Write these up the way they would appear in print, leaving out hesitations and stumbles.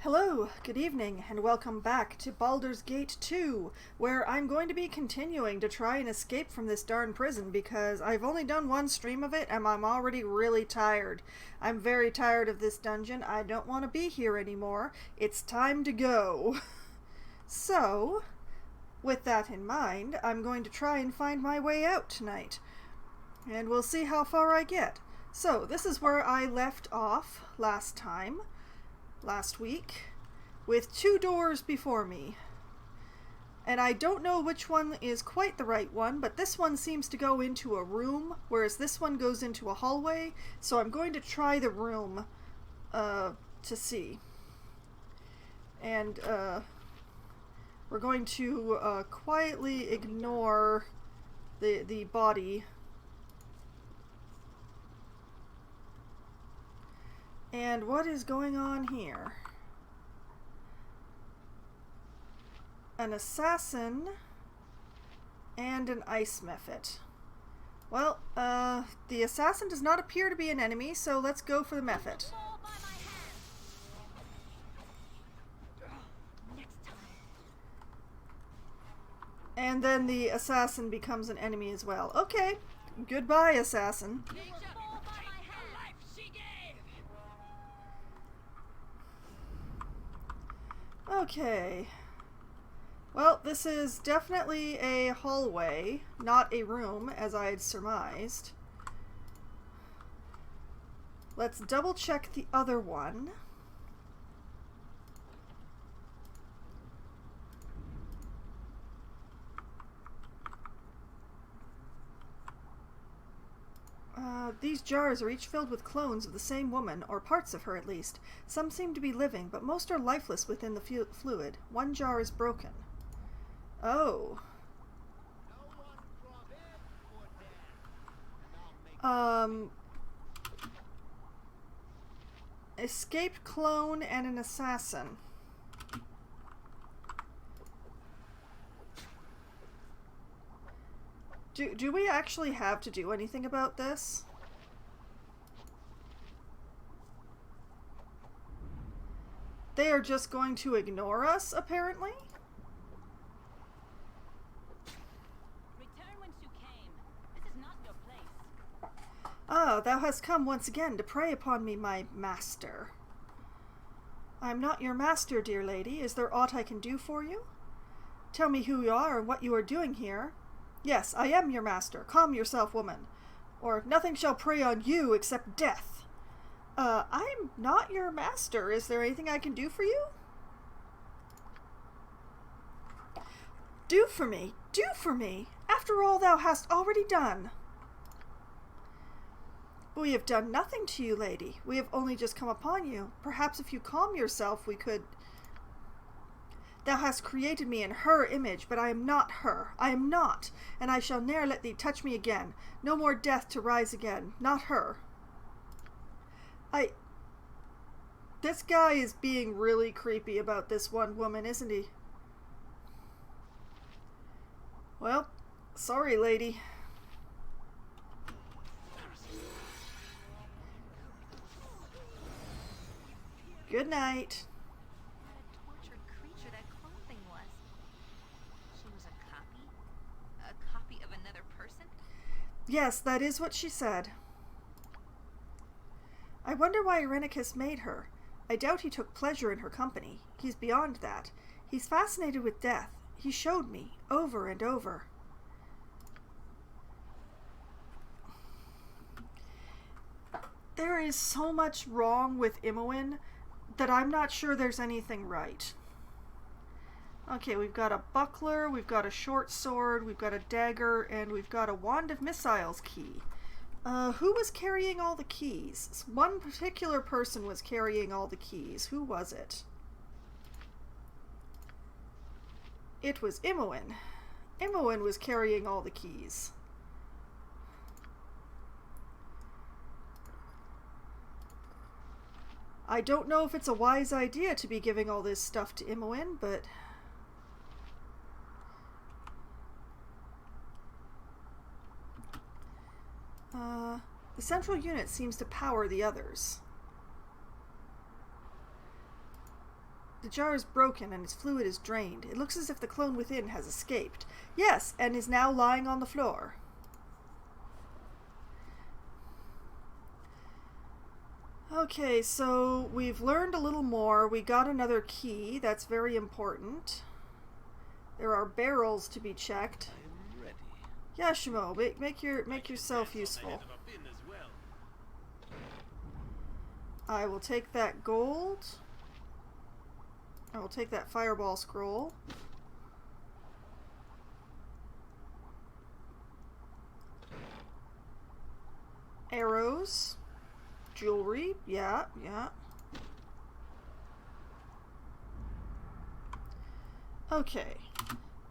Hello, good evening, and welcome back to Baldur's Gate 2, where I'm going to be continuing to try and escape from this darn prison because I've only done one stream of it and I'm already really tired. I'm very tired of this dungeon. I don't want to be here anymore. It's time to go. So, with that in mind, I'm going to try and find my way out tonight. And we'll see how far I get. So, this is where I left off last week, with two doors before me. And I don't know which one is quite the right one, but this one seems to go into a room, whereas this one goes into a hallway, so I'm going to try the room to see. And we're going to quietly ignore the body. And what is going on here? An assassin and an ice mephit. Well, the assassin does not appear to be an enemy, so let's go for the mephit. And then the assassin becomes an enemy as well. Okay, goodbye, assassin. Okay. Well, this is definitely a hallway, not a room, as I had surmised. Let's double check the other one. These jars are each filled with clones of the same woman, or parts of her at least. Some seem to be living, but most are lifeless within the fluid. One jar is broken. Oh. Escaped clone and an assassin. Do we actually have to do anything about this? They are just going to ignore us, apparently? Return whence you came. This is not your place. Ah, thou hast come once again to prey upon me, my master. I am not your master, dear lady. Is there aught I can do for you? Tell me who you are and what you are doing here. Yes, I am your master. Calm yourself, woman. Or nothing shall prey on you except death. I'm not your master. Is there anything I can do for you? Do for me! Do for me! After all thou hast already done. We have done nothing to you, lady. We have only just come upon you. Perhaps if you calm yourself, we could... Thou hast created me in her image, but I am not her. I am not, and I shall ne'er let thee touch me again. No more death to rise again. Not her. This guy is being really creepy about this one woman, isn't he? Well, sorry, lady. Good night. What a tortured creature that clone thing was. She was a copy? A copy of another person? Yes, that is what she said. I wonder why Irenicus made her. I doubt he took pleasure in her company. He's beyond that. He's fascinated with death. He showed me, over and over. There is so much wrong with Imoen that I'm not sure there's anything right. Okay, we've got a buckler, we've got a short sword, we've got a dagger, and we've got a wand of missiles key. Who was carrying all the keys? One particular person was carrying all the keys. Who was it? It was Imoen. Imoen was carrying all the keys. I don't know if it's a wise idea to be giving all this stuff to Imoen, but... the central unit seems to power the others. The jar is broken and its fluid is drained. It looks as if the clone within has escaped. Yes, and is now lying on the floor. Okay, so we've learned a little more. We got another key. That's very important. There are barrels to be checked. I am ready. Yeah, Shimo, make yourself useful. I will take that gold. I will take that fireball scroll. Arrows. Jewelry. Yeah, yeah. Okay.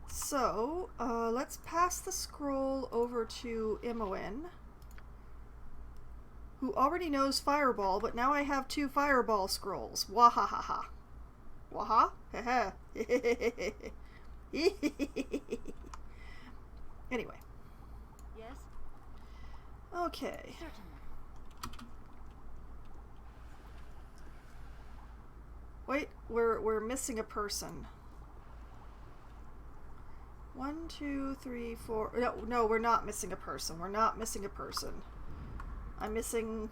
So, let's pass the scroll over to Imoen, who already knows Fireball, but now I have 2 Fireball scrolls. Wahahaha. Waha? Haha. Anyway. Yes? Okay. Certainly. Wait, we're missing a person. 1, 2, 3, 4. No, we're not missing a person. We're not missing a person. I'm missing.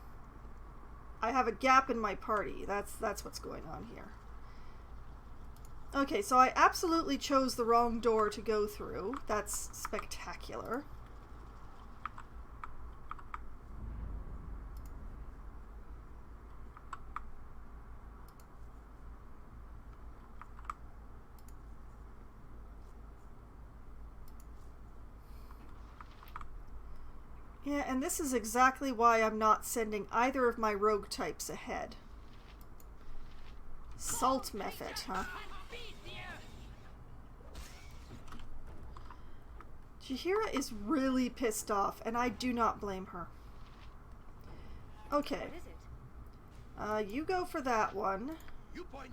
I have a gap in my party. That's what's going on here. Okay, so I absolutely chose the wrong door to go through. That's spectacular. Yeah, and this is exactly why I'm not sending either of my rogue types ahead. Salt method, huh? Chihira is really pissed off, and I do not blame her. Okay. What is it? You go for that one. You point.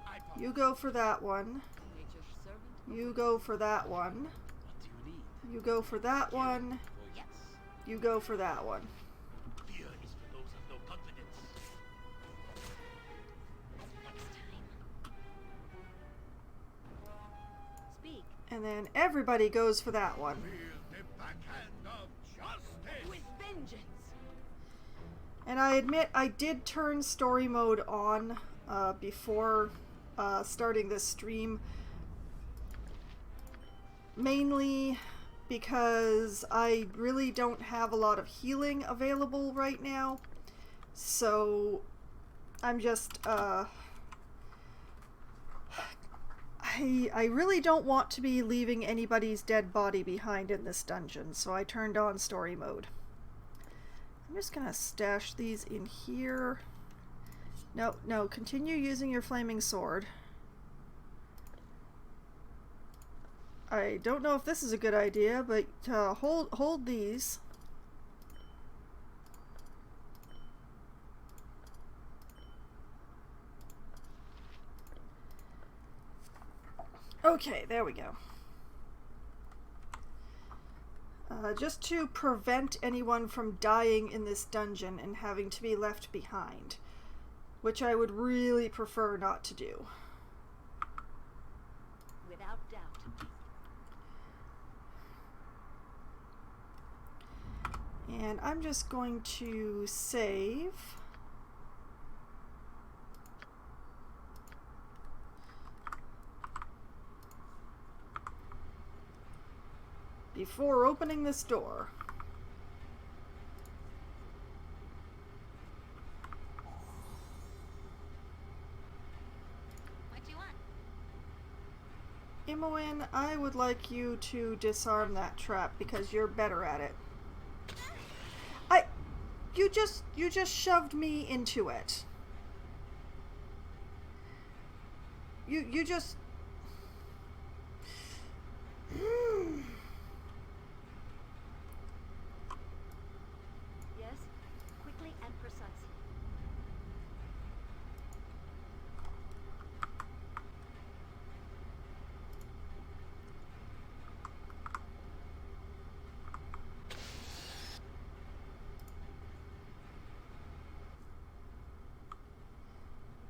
I point. You go for that one. Nature's servant? You go for that one. What do you need? You go for that one. Yes. You go for that one. Fear is for those of no confidence. Next time. Speak. And then everybody goes for that one. Feel the backhand of justice. With vengeance. And I admit I did turn story mode on before starting this stream. Mainly because I really don't have a lot of healing available right now. So I'm just I really don't want to be leaving anybody's dead body behind in this dungeon, so I turned on story mode. I'm just gonna stash these in here. No, continue using your flaming sword. I don't know if this is a good idea, but hold these. Okay, there we go. Just to prevent anyone from dying in this dungeon and having to be left behind, which I would really prefer not to do. Without doubt. And I'm just going to save. Before opening this door. What do you want? Imoen, I would like you to disarm that trap because you're better at it. You just shoved me into it. You just Yes? Quickly and precisely.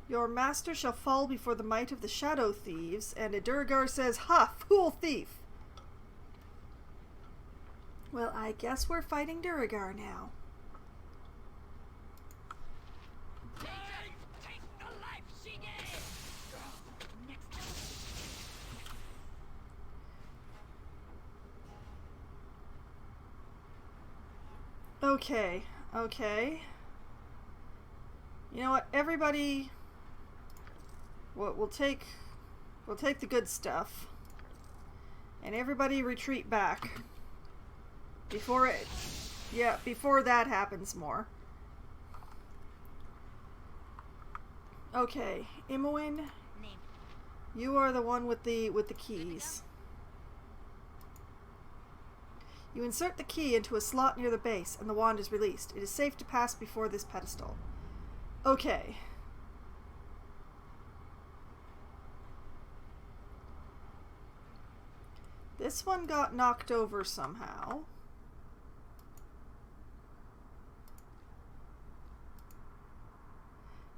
Your master shall fall before the might of the shadow thieves, and a Durgar says, "Ha, fool thief!" Well, I guess we're fighting Duragar now. Take the life she gave! Okay, okay. You know what? Everybody, we'll take the good stuff, and everybody retreat back before before that happens more. Okay, Imoen, Name. you are the one with the keys. You insert the key into a slot near the base, and the wand is released. It is safe to pass before this pedestal. Okay. This one got knocked over somehow.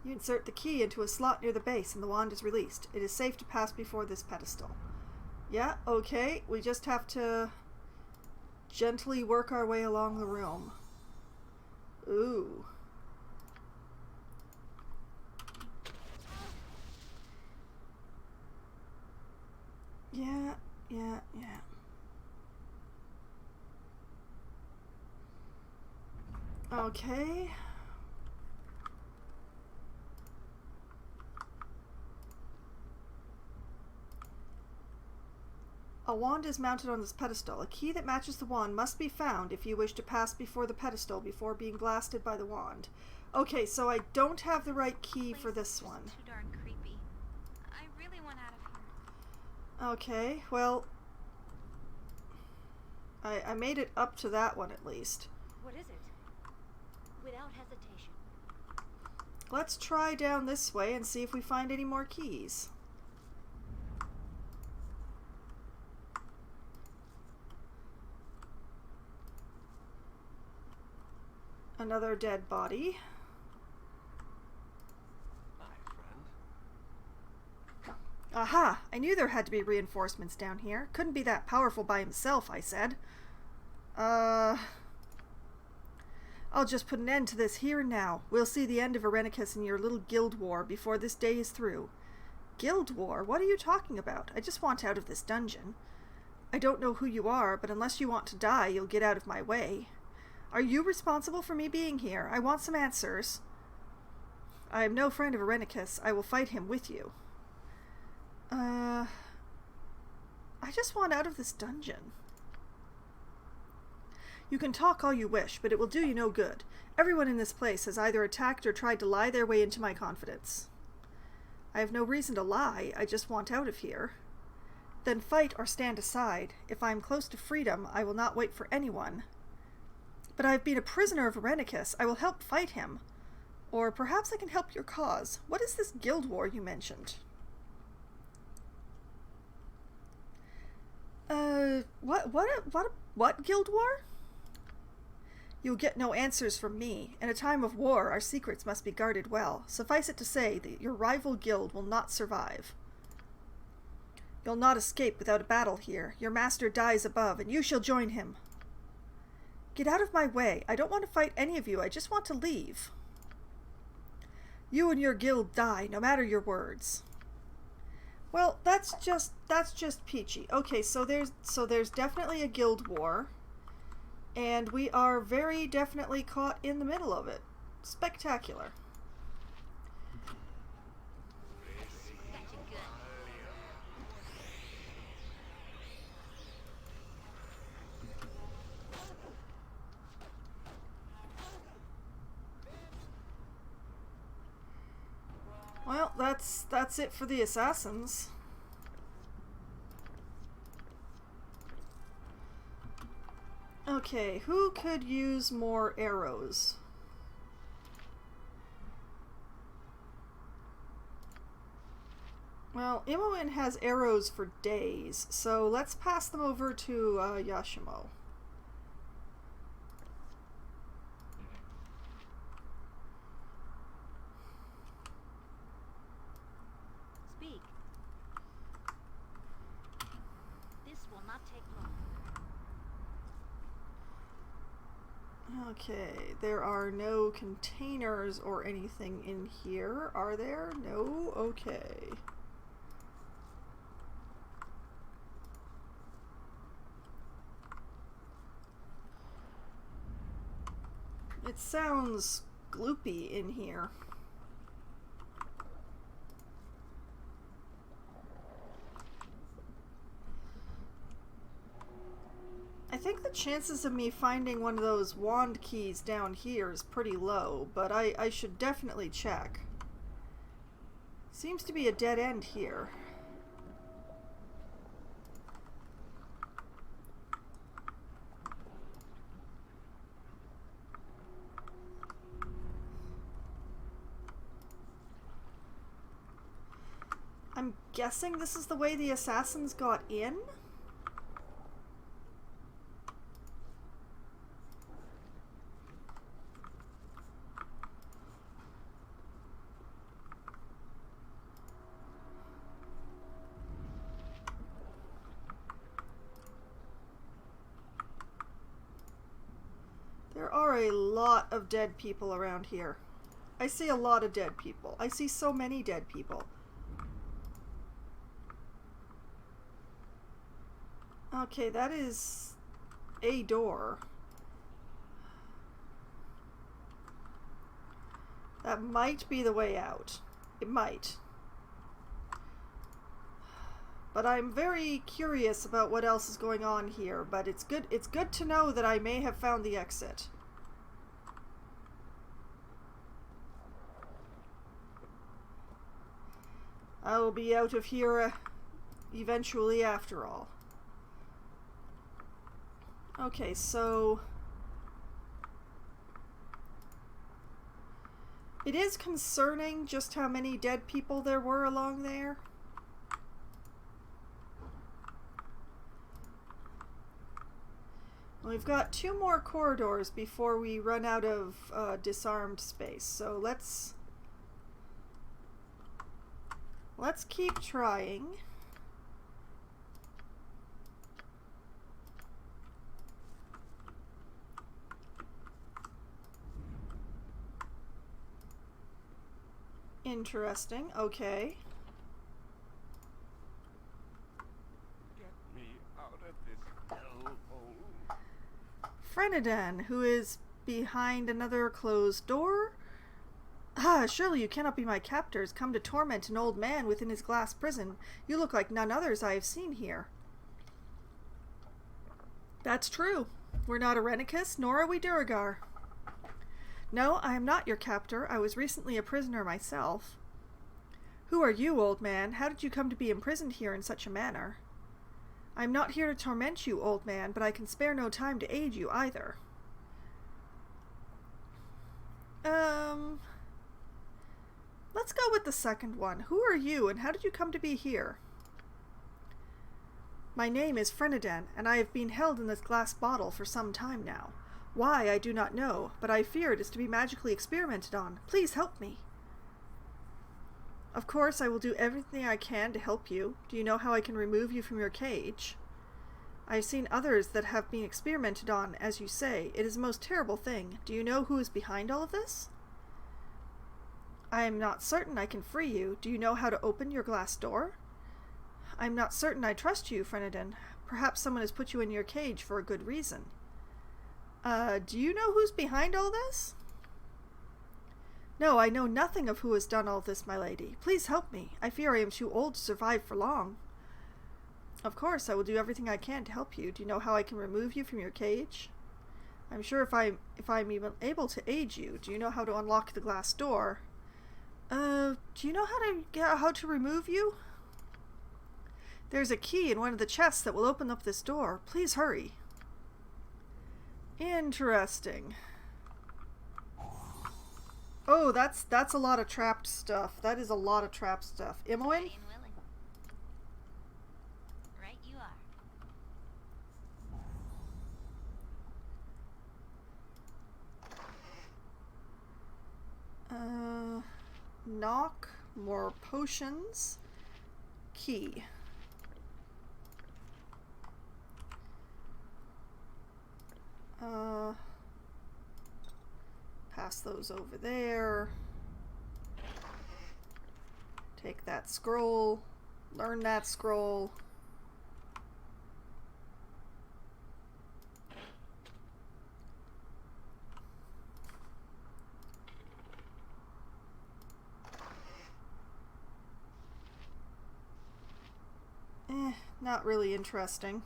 You insert the key into a slot near the base, and the wand is released. It is safe to pass before this pedestal. Yeah, okay. We just have to gently work our way along the room. Ooh. Yeah. Okay. A wand is mounted on this pedestal. A key that matches the wand must be found if you wish to pass before the pedestal before being blasted by the wand. Okay, so I don't have the right key for this one. Too darn creepy. I really want out of here. Okay, well, I made it up to that one at least. What is it? Without hesitation. Let's try down this way and see if we find any more keys. Another dead body. Hi, friend. Aha! I knew there had to be reinforcements down here. Couldn't be that powerful by himself, I said. I'll just put an end to this here and now. We'll see the end of Irenicus and your little guild war before this day is through. Guild war? What are you talking about? I just want out of this dungeon. I don't know who you are, but unless you want to die, you'll get out of my way. Are you responsible for me being here? I want some answers. I am no friend of Irenicus. I will fight him with you. I just want out of this dungeon. You can talk all you wish, but it will do you no good. Everyone in this place has either attacked or tried to lie their way into my confidence. I have no reason to lie. I just want out of here. Then fight or stand aside. If I am close to freedom, I will not wait for anyone. But I have been a prisoner of Irenicus. I will help fight him. Or perhaps I can help your cause. What is this guild war you mentioned? What guild war? You'll get no answers from me. In a time of war, our secrets must be guarded well. Suffice it to say that your rival guild will not survive. You'll not escape without a battle here. Your master dies above, and you shall join him. Get out of my way. I don't want to fight any of you. I just want to leave. You and your guild die, no matter your words. Well, that's just peachy. Okay, so there's definitely a guild war, and we are very definitely caught in the middle of it. Spectacular. Gotcha good. Well, that's it for the assassins. Okay, who could use more arrows? Well, Imoen has arrows for days, so let's pass them over to Yashimo. not take long. Okay, there are no containers or anything in here, are there? No? Okay. It sounds gloopy in here. I think the chances of me finding one of those wand keys down here is pretty low, but I should definitely check. Seems to be a dead end here. I'm guessing this is the way the assassins got in? There are a lot of dead people around here. I see a lot of dead people. I see so many dead people. Okay, that is a door. That might be the way out. It might. But I'm very curious about what else is going on here, but it's good to know that I may have found the exit. I will be out of here eventually after all. Okay, so it is concerning just how many dead people there were along there. We've got 2 more corridors before we run out of disarmed space, so let's keep trying. Interesting, okay. Get me out of this hellhole. Freneden, who is behind another closed door? Ah, surely you cannot be my captors, come to torment an old man within his glass prison. You look like none others I have seen here. That's true. We're not Arenicus, nor are we Duragar. No, I am not your captor. I was recently a prisoner myself. Who are you, old man? How did you come to be imprisoned here in such a manner? I am not here to torment you, old man, but I can spare no time to aid you either. Let's go with the second one. Who are you, and how did you come to be here? My name is Freneden, and I have been held in this glass bottle for some time now. Why, I do not know, but I fear it is to be magically experimented on. Please help me. Of course, I will do everything I can to help you. Do you know how I can remove you from your cage? I have seen others that have been experimented on, as you say. It is a most terrible thing. Do you know who is behind all of this? I am not certain I can free you. Do you know how to open your glass door? I am not certain I trust you, Freneden. Perhaps someone has put you in your cage for a good reason. Do you know who's behind all this? No, I know nothing of who has done all this, my lady. Please help me. I fear I am too old to survive for long. Of course, I will do everything I can to help you. Do you know how I can remove you from your cage? I'm sure if I'm even able to aid you. Do you know how to unlock the glass door? Do you know how to remove you? There's a key in one of the chests that will open up this door. Please hurry. Interesting. Oh, that's a lot of trapped stuff. That is a lot of trapped stuff. Imoen? Ready and willing. Right you are. Knock, more potions, key. Pass those over there. Take that scroll. Learn that scroll. Not really interesting.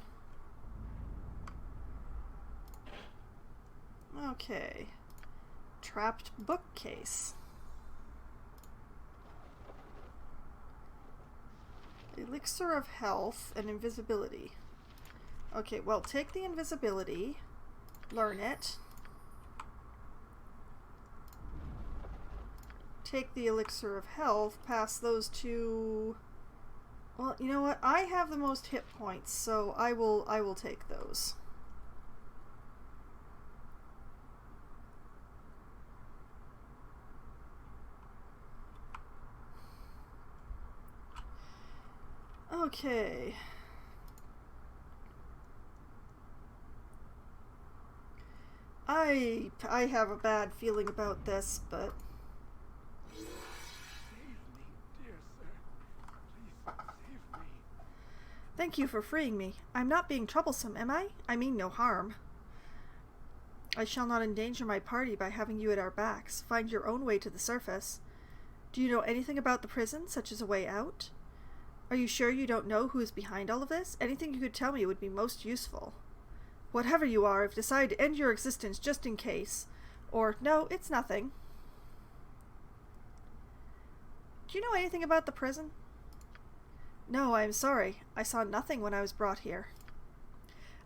Okay. Trapped bookcase. Elixir of health and invisibility. Okay, well, take the invisibility. Learn it. Take the elixir of health. Pass those to... Well, you know what? I have the most hit points, so I will take those. Okay. I have a bad feeling about this, but Save me, dear sir. Please save me. thank you for freeing me. I'm not being troublesome, am I? I mean no harm. I shall not endanger my party by having you at our backs. Find your own way to the surface. Do you know anything about the prison, such as a way out? Are you sure you don't know who is behind all of this? Anything you could tell me would be most useful. Whatever you are, I've decided to end your existence just in case. Or, no, it's nothing. Do you know anything about the prison? No, I am sorry. I saw nothing when I was brought here.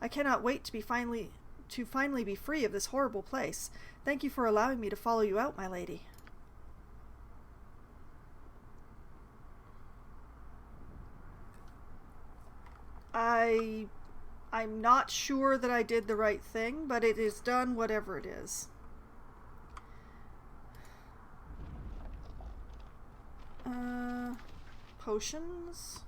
I cannot wait to finally be free of this horrible place. Thank you for allowing me to follow you out, my lady. I'm not sure that I did the right thing, but it is done whatever it is. Potions?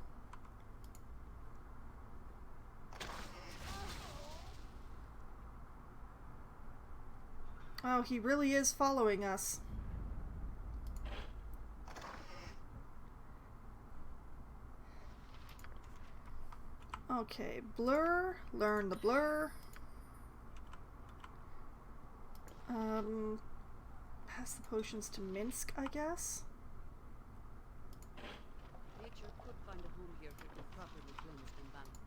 Oh, he really is following us. Okay, blur. Learn the blur. Pass the potions to Minsk, I guess. Nature could find a home here if it were properly cleansed and balanced.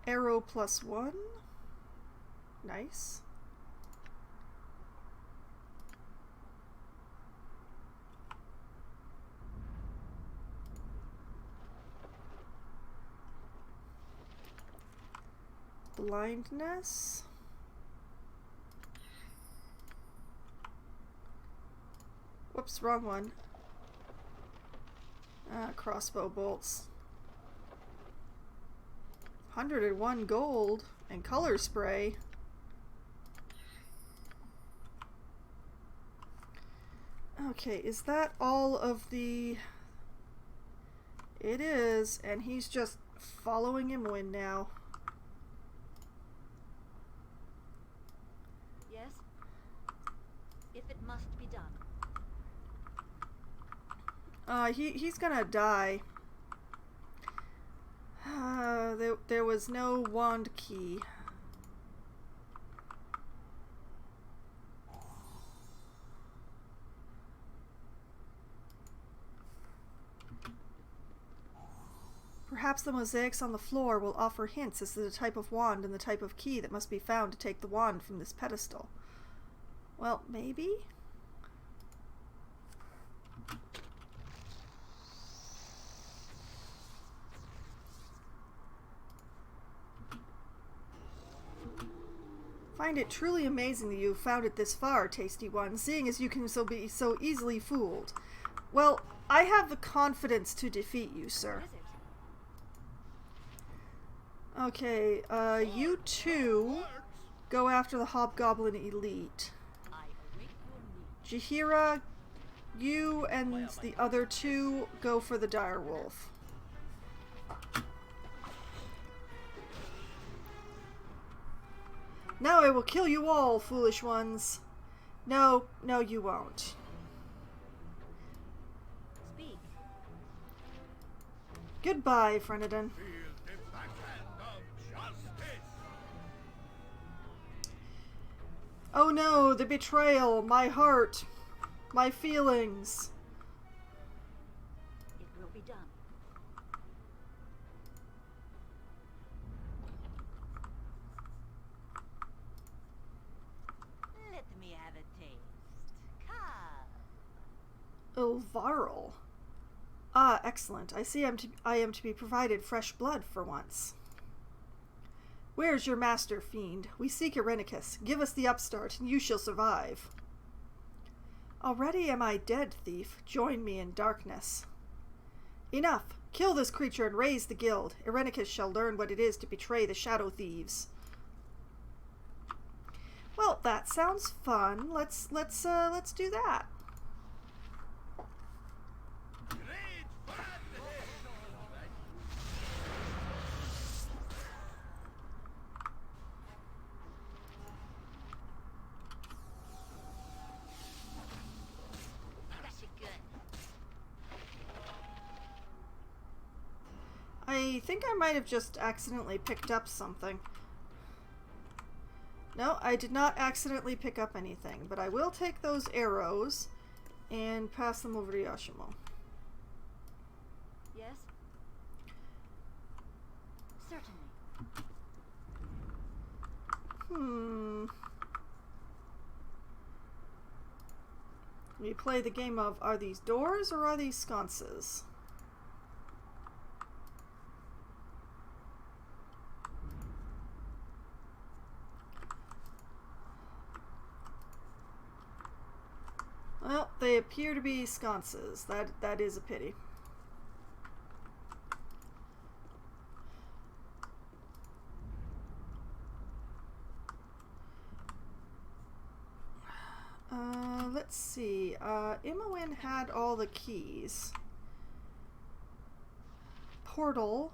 Arrow +1. Nice. Blindness. Whoops, wrong one. Crossbow bolts. 101 gold and color spray. Okay, is that all of the... It is, and he's just following him in now. Yes? If it must be done. He's gonna die. There was no wand key. Perhaps the mosaics on the floor will offer hints as to the type of wand and the type of key that must be found to take the wand from this pedestal. Well, maybe? Find it truly amazing that you have found it this far, tasty one, seeing as you can be so easily fooled. Well, I have the confidence to defeat you, sir. What is it? Okay, you two go after the Hobgoblin Elite. I await your need. Jahira, you and the other two go for the Direwolf. Now I will kill you all, foolish ones. No, no, you won't. Speak. Goodbye, Frenadin. Feel the backhand of justice. Oh no, the betrayal, my heart, my feelings. It will be done. Let me have a taste. Come. Ilvaral. Ah, excellent. I see I am to be provided fresh blood for once. Where's your master, fiend? We seek Irenicus. Give us the upstart, and you shall survive. Already am I dead, thief. Join me in darkness. Enough. Kill this creature and raise the guild. Irenicus shall learn what it is to betray the shadow thieves. Well, that sounds fun. Let's do that. Great fun. Got you good. I think I might have just accidentally picked up something. No, I did not accidentally pick up anything, but I will take those arrows and pass them over to Yoshimo. Yes? Certainly. We play the game of, are these doors or are these sconces? Well, they appear to be sconces. That is a pity. Let's see. Imoen had all the keys. Portal,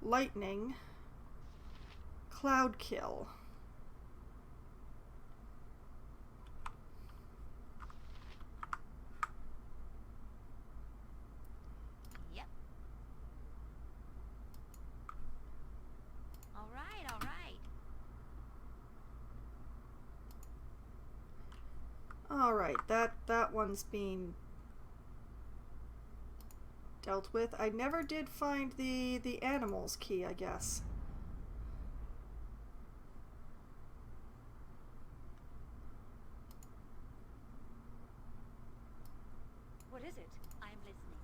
lightning, cloud kill. Yep. All right, all right. Alright, that one's being dealt with. I never did find the animals key, I guess. What is it? I'm listening.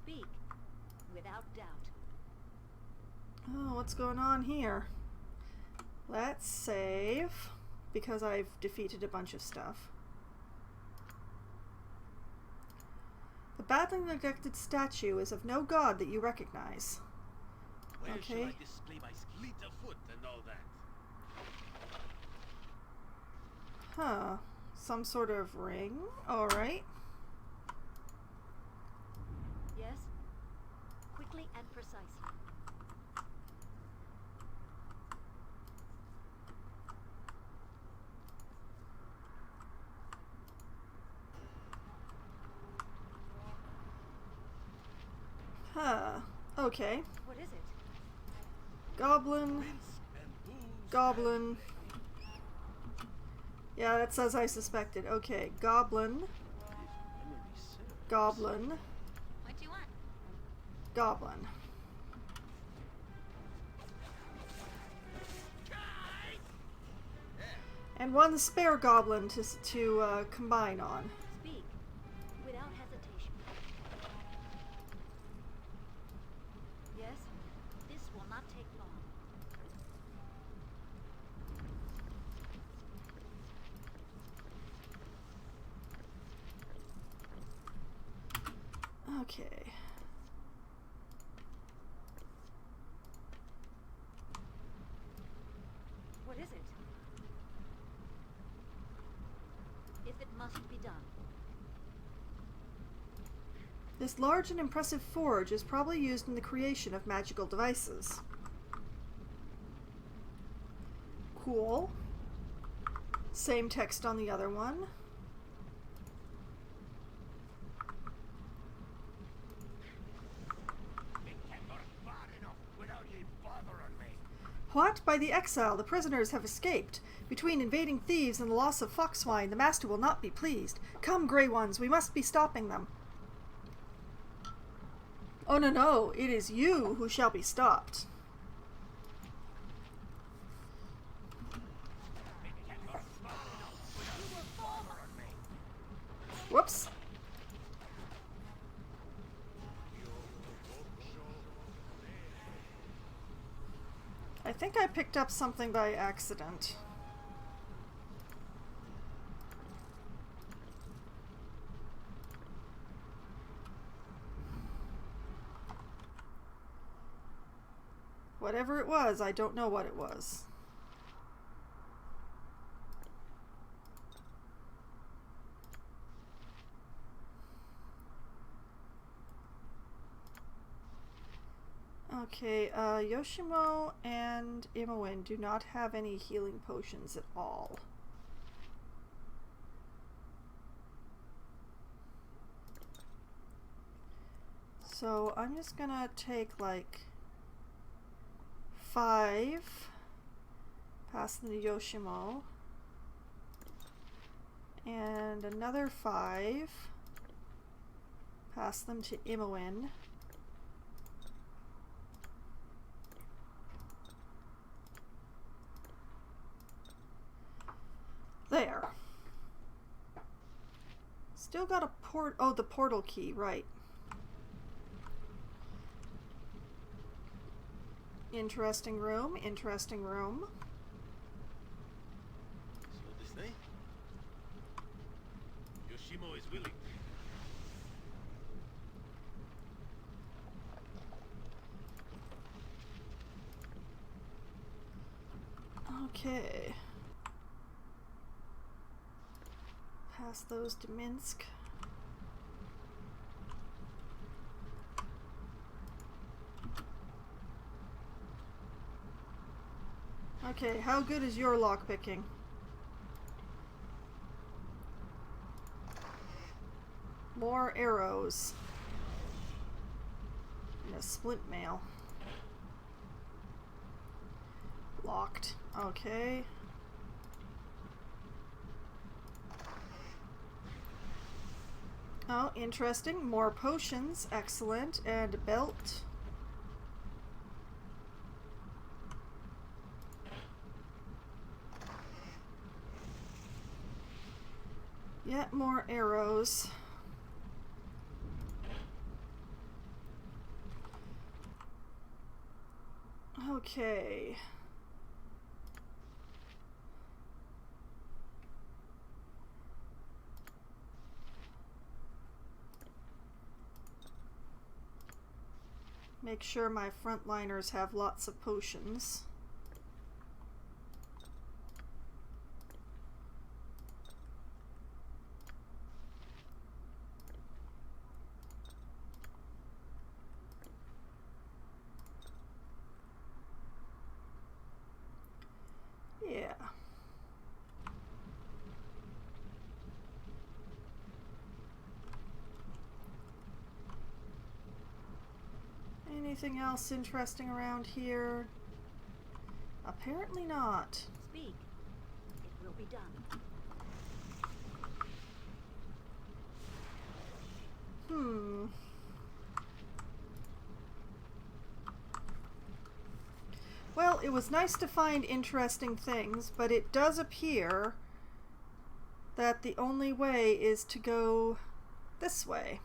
Speak. Without doubt. Oh, what's going on here? Let's save, because I've defeated a bunch of stuff. The badly neglected statue is of no god that you recognize. Where Okay. shall I display my fleet of foot and all that? Huh. Some sort of ring? Alright. Yes? Quickly and precisely. Huh. Okay. What is it? Goblin. Rinse and booze Goblin. Yeah, that says I suspected. Okay. Goblin. and, if memory serves, Goblin. What do you want? Goblin. And one spare goblin to combine on. Speak. Without hesitation. Yes? This will not take long. Okay. What is it? If it must be done. This large and impressive forge is probably used in the creation of magical devices. Cool. Same text on the other one. It can't go far enough without ye bothering me. What? By the exile, the prisoners have escaped. Between invading thieves and the loss of foxswine, the master will not be pleased. Come, Grey Ones, we must be stopping them. Oh, no, no, it is you who shall be stopped. It can't go far enough without ye bothering me. Whoops. I think I picked up something by accident. Whatever it was, I don't know what it was. Okay, Yoshimo and Imoen do not have any healing potions at all. So I'm just gonna take like 5, pass them to Yoshimo, and another 5, pass them to Imoen. There. Still got a the portal key, right. Interesting room, interesting room. So this thing? Yoshimo is willing. Okay. Pass those to Minsk. Okay, how good is your lockpicking? More arrows. And a splint mail. Locked. Okay. Oh, interesting. More potions. Excellent. And a belt. Yet more arrows. Okay. Make sure my frontliners have lots of potions. Yeah. Anything else interesting around here? Apparently not. Speak. It will be done. Well, it was nice to find interesting things, but it does appear that the only way is to go this way.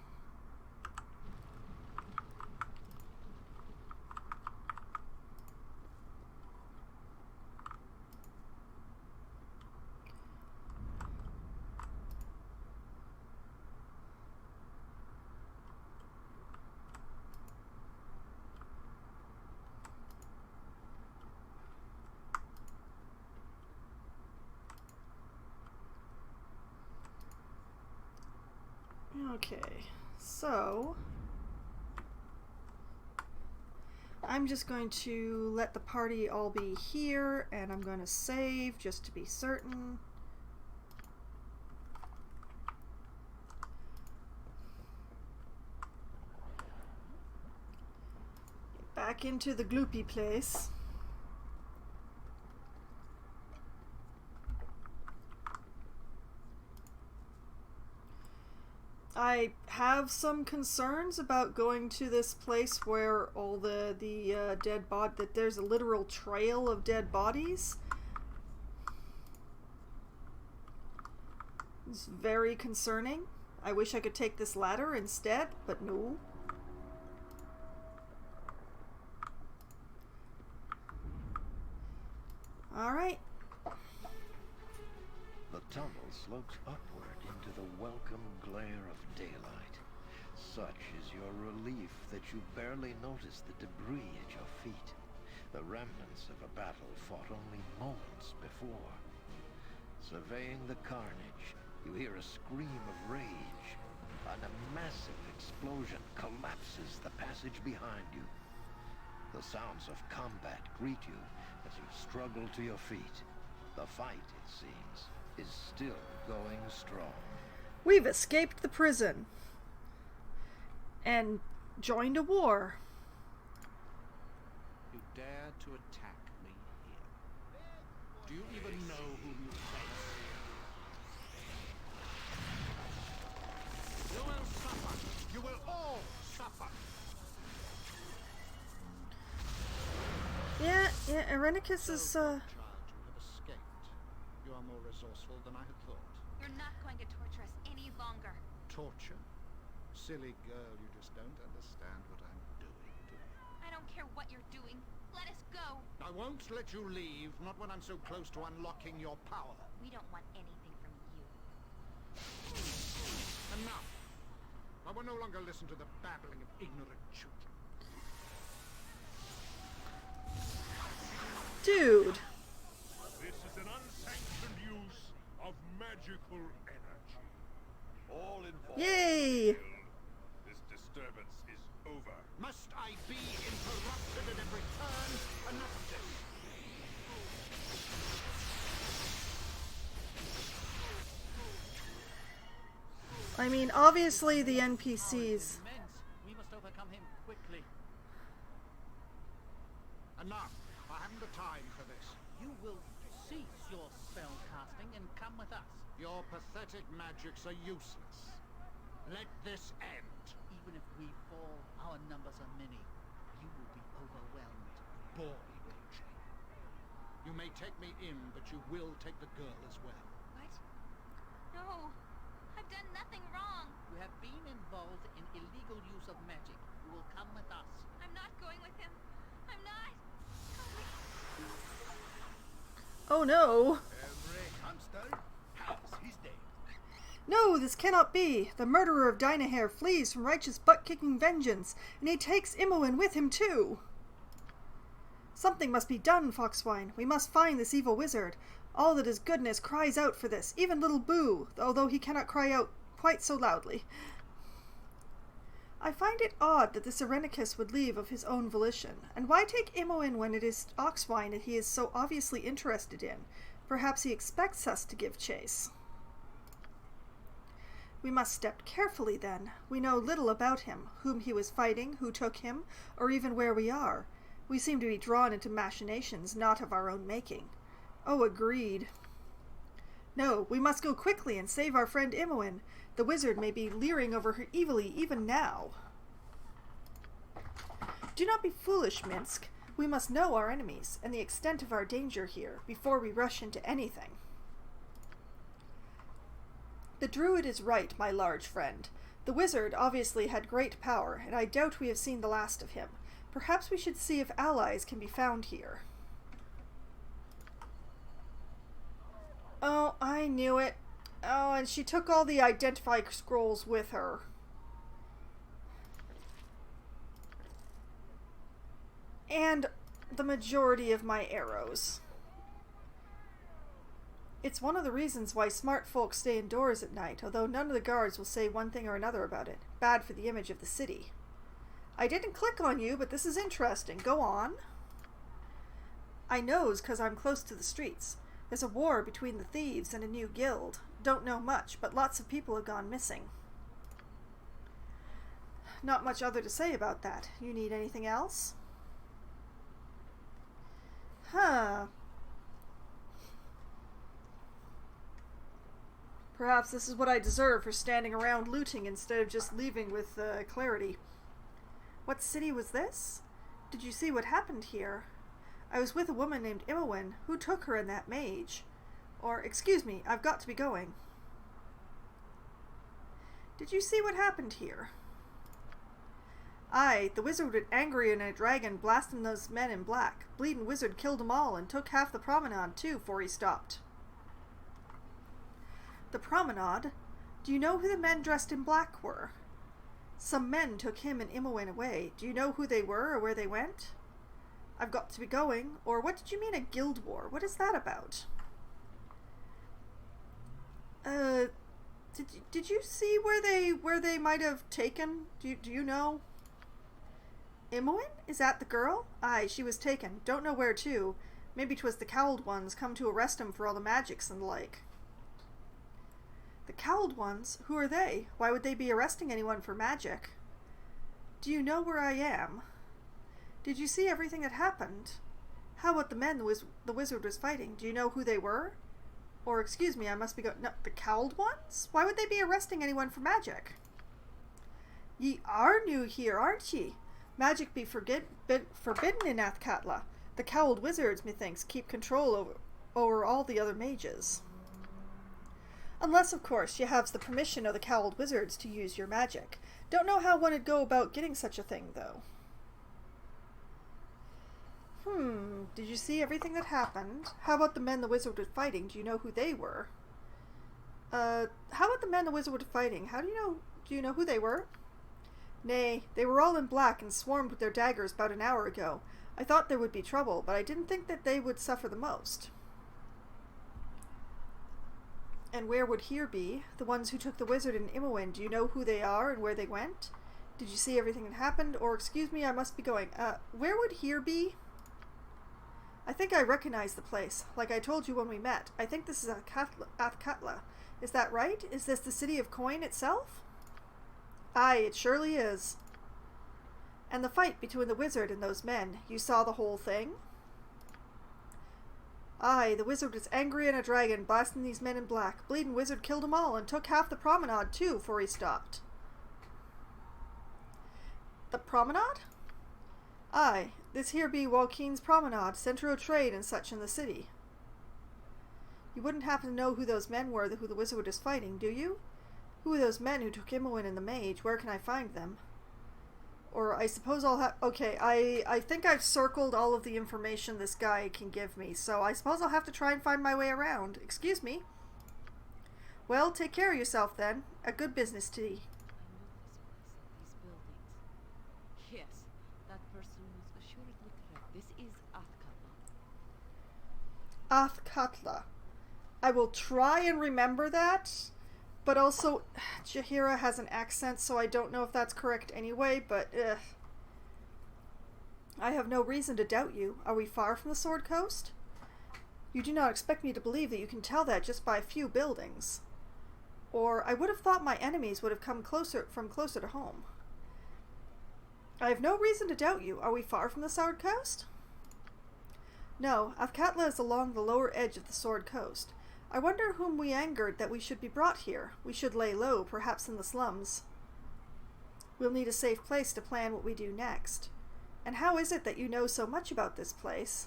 Okay, so I'm just going to let the party all be here, and I'm going to save just to be certain. Back into the gloopy place. I have some concerns about going to this place where all the dead that there's a literal trail of dead bodies. It's very concerning. I wish I could take this ladder instead, but no. Alright. The tunnel slopes upward into the welcome glare of daylight. Such is your relief that you barely notice the debris at your feet, the remnants of a battle fought only moments before. Surveying the carnage, you hear a scream of rage, and a massive explosion collapses the passage behind you. The sounds of combat greet you as you struggle to your feet. The fight, it seems, is still going strong. We've escaped the prison and joined a war. You dare to attack me here? Do you even know whom you face? You will suffer. You will all suffer. Yeah, Irenicus is, Child, you have escaped. You are more resourceful than I had thought. You're not going to torture us any longer. Torture? Silly girl, you just don't understand what I'm doing, do you? I don't care what you're doing. Let us go. I won't let you leave, not when I'm so close to unlocking your power. We don't want anything from you. Enough! I will no longer listen to the babbling of ignorant children. dude. This is an unsanctioned use of magical energy. All involved. Yay! This disturbance is over. Must I be interrupted at every turn? Enough of this. I mean, obviously the NPCs. We must overcome him quickly. Enough. I haven't the time for this. You will cease your spell casting and come with us. Your pathetic magics are useless. Let this end. Even if we fall, our numbers are many. You will be overwhelmed. Boy, Rachel. You may take me in, but you will take the girl as well. What? No. I've done nothing wrong. You have been involved in illegal use of magic. You will come with us. I'm not going with him. I'm not. Oh no. Every hamster has his day. No, this cannot be. The murderer of Dynahair flees from righteous butt-kicking vengeance, and he takes Imoen with him too. Something must be done, Foxwine. We must find this evil wizard. All that is goodness cries out for this, even little Boo, although he cannot cry out quite so loudly. I find it odd that this Irenicus would leave of his own volition. And why take Imoen when it is Oxwine that he is so obviously interested in? Perhaps he expects us to give chase. We must step carefully then. We know little about him, whom he was fighting, who took him, or even where we are. We seem to be drawn into machinations not of our own making. Oh, agreed. No, we must go quickly and save our friend Imoen. The wizard may be leering over her evilly even now. Do not be foolish, Minsk. We must know our enemies and the extent of our danger here before we rush into anything. The druid is right, my large friend. The wizard obviously had great power, and I doubt we have seen the last of him. Perhaps we should see if allies can be found here. Oh, I knew it. Oh, and she took all the identify scrolls with her. And the majority of my arrows. It's one of the reasons why smart folk stay indoors at night, although none of the guards will say one thing or another about it. Bad for the image of the city. I didn't click on you, but this is interesting. Go on. I knows 'cause I'm close to the streets. There's a war between the thieves and a new guild. Don't know much, but lots of people have gone missing. Not much other to say about that. You need anything else? Huh. Perhaps this is what I deserve for standing around looting instead of just leaving with clarity. What city was this? Did you see what happened here? I was with a woman named Imowen. Who took her and that mage? Or, excuse me, I've got to be going. Did you see what happened here? Aye, the wizard was angry and a dragon blasting those men in black. Bleeding wizard killed them all and took half the promenade too, 'fore he stopped. The promenade? Do you know who the men dressed in black were? Some men took him and Imowen away. Do you know who they were or where they went? I've got to be going. Or what did you mean a guild war? What is that about? Did you see where they might have taken? Do you know? Imowen? Is that the girl? Aye, she was taken. Don't know where to. Maybe 'twas the cowled ones come to arrest him for all the magics and the like. The cowled ones? Who are they? Why would they be arresting anyone for magic? Do you know where I am? Did you see everything that happened? How about the men the wizard was fighting? Do you know who they were? Or, excuse me, I must be no, the cowled ones? Why would they be arresting anyone for magic? Ye are new here, aren't ye? Magic be forbidden in Athkatla. The cowled wizards, methinks, keep control over all the other mages. Unless, of course, you have the permission of the cowled wizards to use your magic. Don't know how one would go about getting such a thing, though. Did you see everything that happened? How about the men the wizard was fighting? Do you know who they were? How about the men the wizard was fighting? Do you know who they were? Nay, they were all in black and swarmed with their daggers about an hour ago. I thought there would be trouble, but I didn't think that they would suffer the most. And where would here be? The ones who took the wizard and Imowen, do you know who they are and where they went? Did you see everything that happened? Or, excuse me, I must be going. Where would here be? I think I recognize the place. Like I told you when we met. I think this is Athkatla. Is that right? Is this the city of Coin itself? Aye, it surely is. And the fight between the wizard and those men, you saw the whole thing? Aye, the wizard was angry and a dragon, blasting these men in black. Bleeding wizard killed them all and took half the promenade too, 'fore he stopped. The promenade? Aye, this here be Walkeen's promenade, centre of trade and such in the city. You wouldn't happen to know who those men were who the wizard was fighting, do you? Who are those men who took Imowen and the mage? Where can I find them? Or I suppose I'll have... Okay, I think I've circled all of the information this guy can give me, so I suppose I'll have to try and find my way around. Excuse me. Well, take care of yourself then. A good business to ye. These buildings. Yes, that person was assuredly correct. This is Athkatla. Athkatla. I will try and remember that. But also, Jaheira has an accent, so I don't know if that's correct anyway, but I have no reason to doubt you. Are we far from the Sword Coast? You do not expect me to believe that you can tell that just by a few buildings. Or I would have thought my enemies would have come closer to home. I have no reason to doubt you. Are we far from the Sword Coast? No, Athkatla is along the lower edge of the Sword Coast. I wonder whom we angered that we should be brought here. We should lay low, perhaps in the slums. We'll need a safe place to plan what we do next. And how is it that you know so much about this place?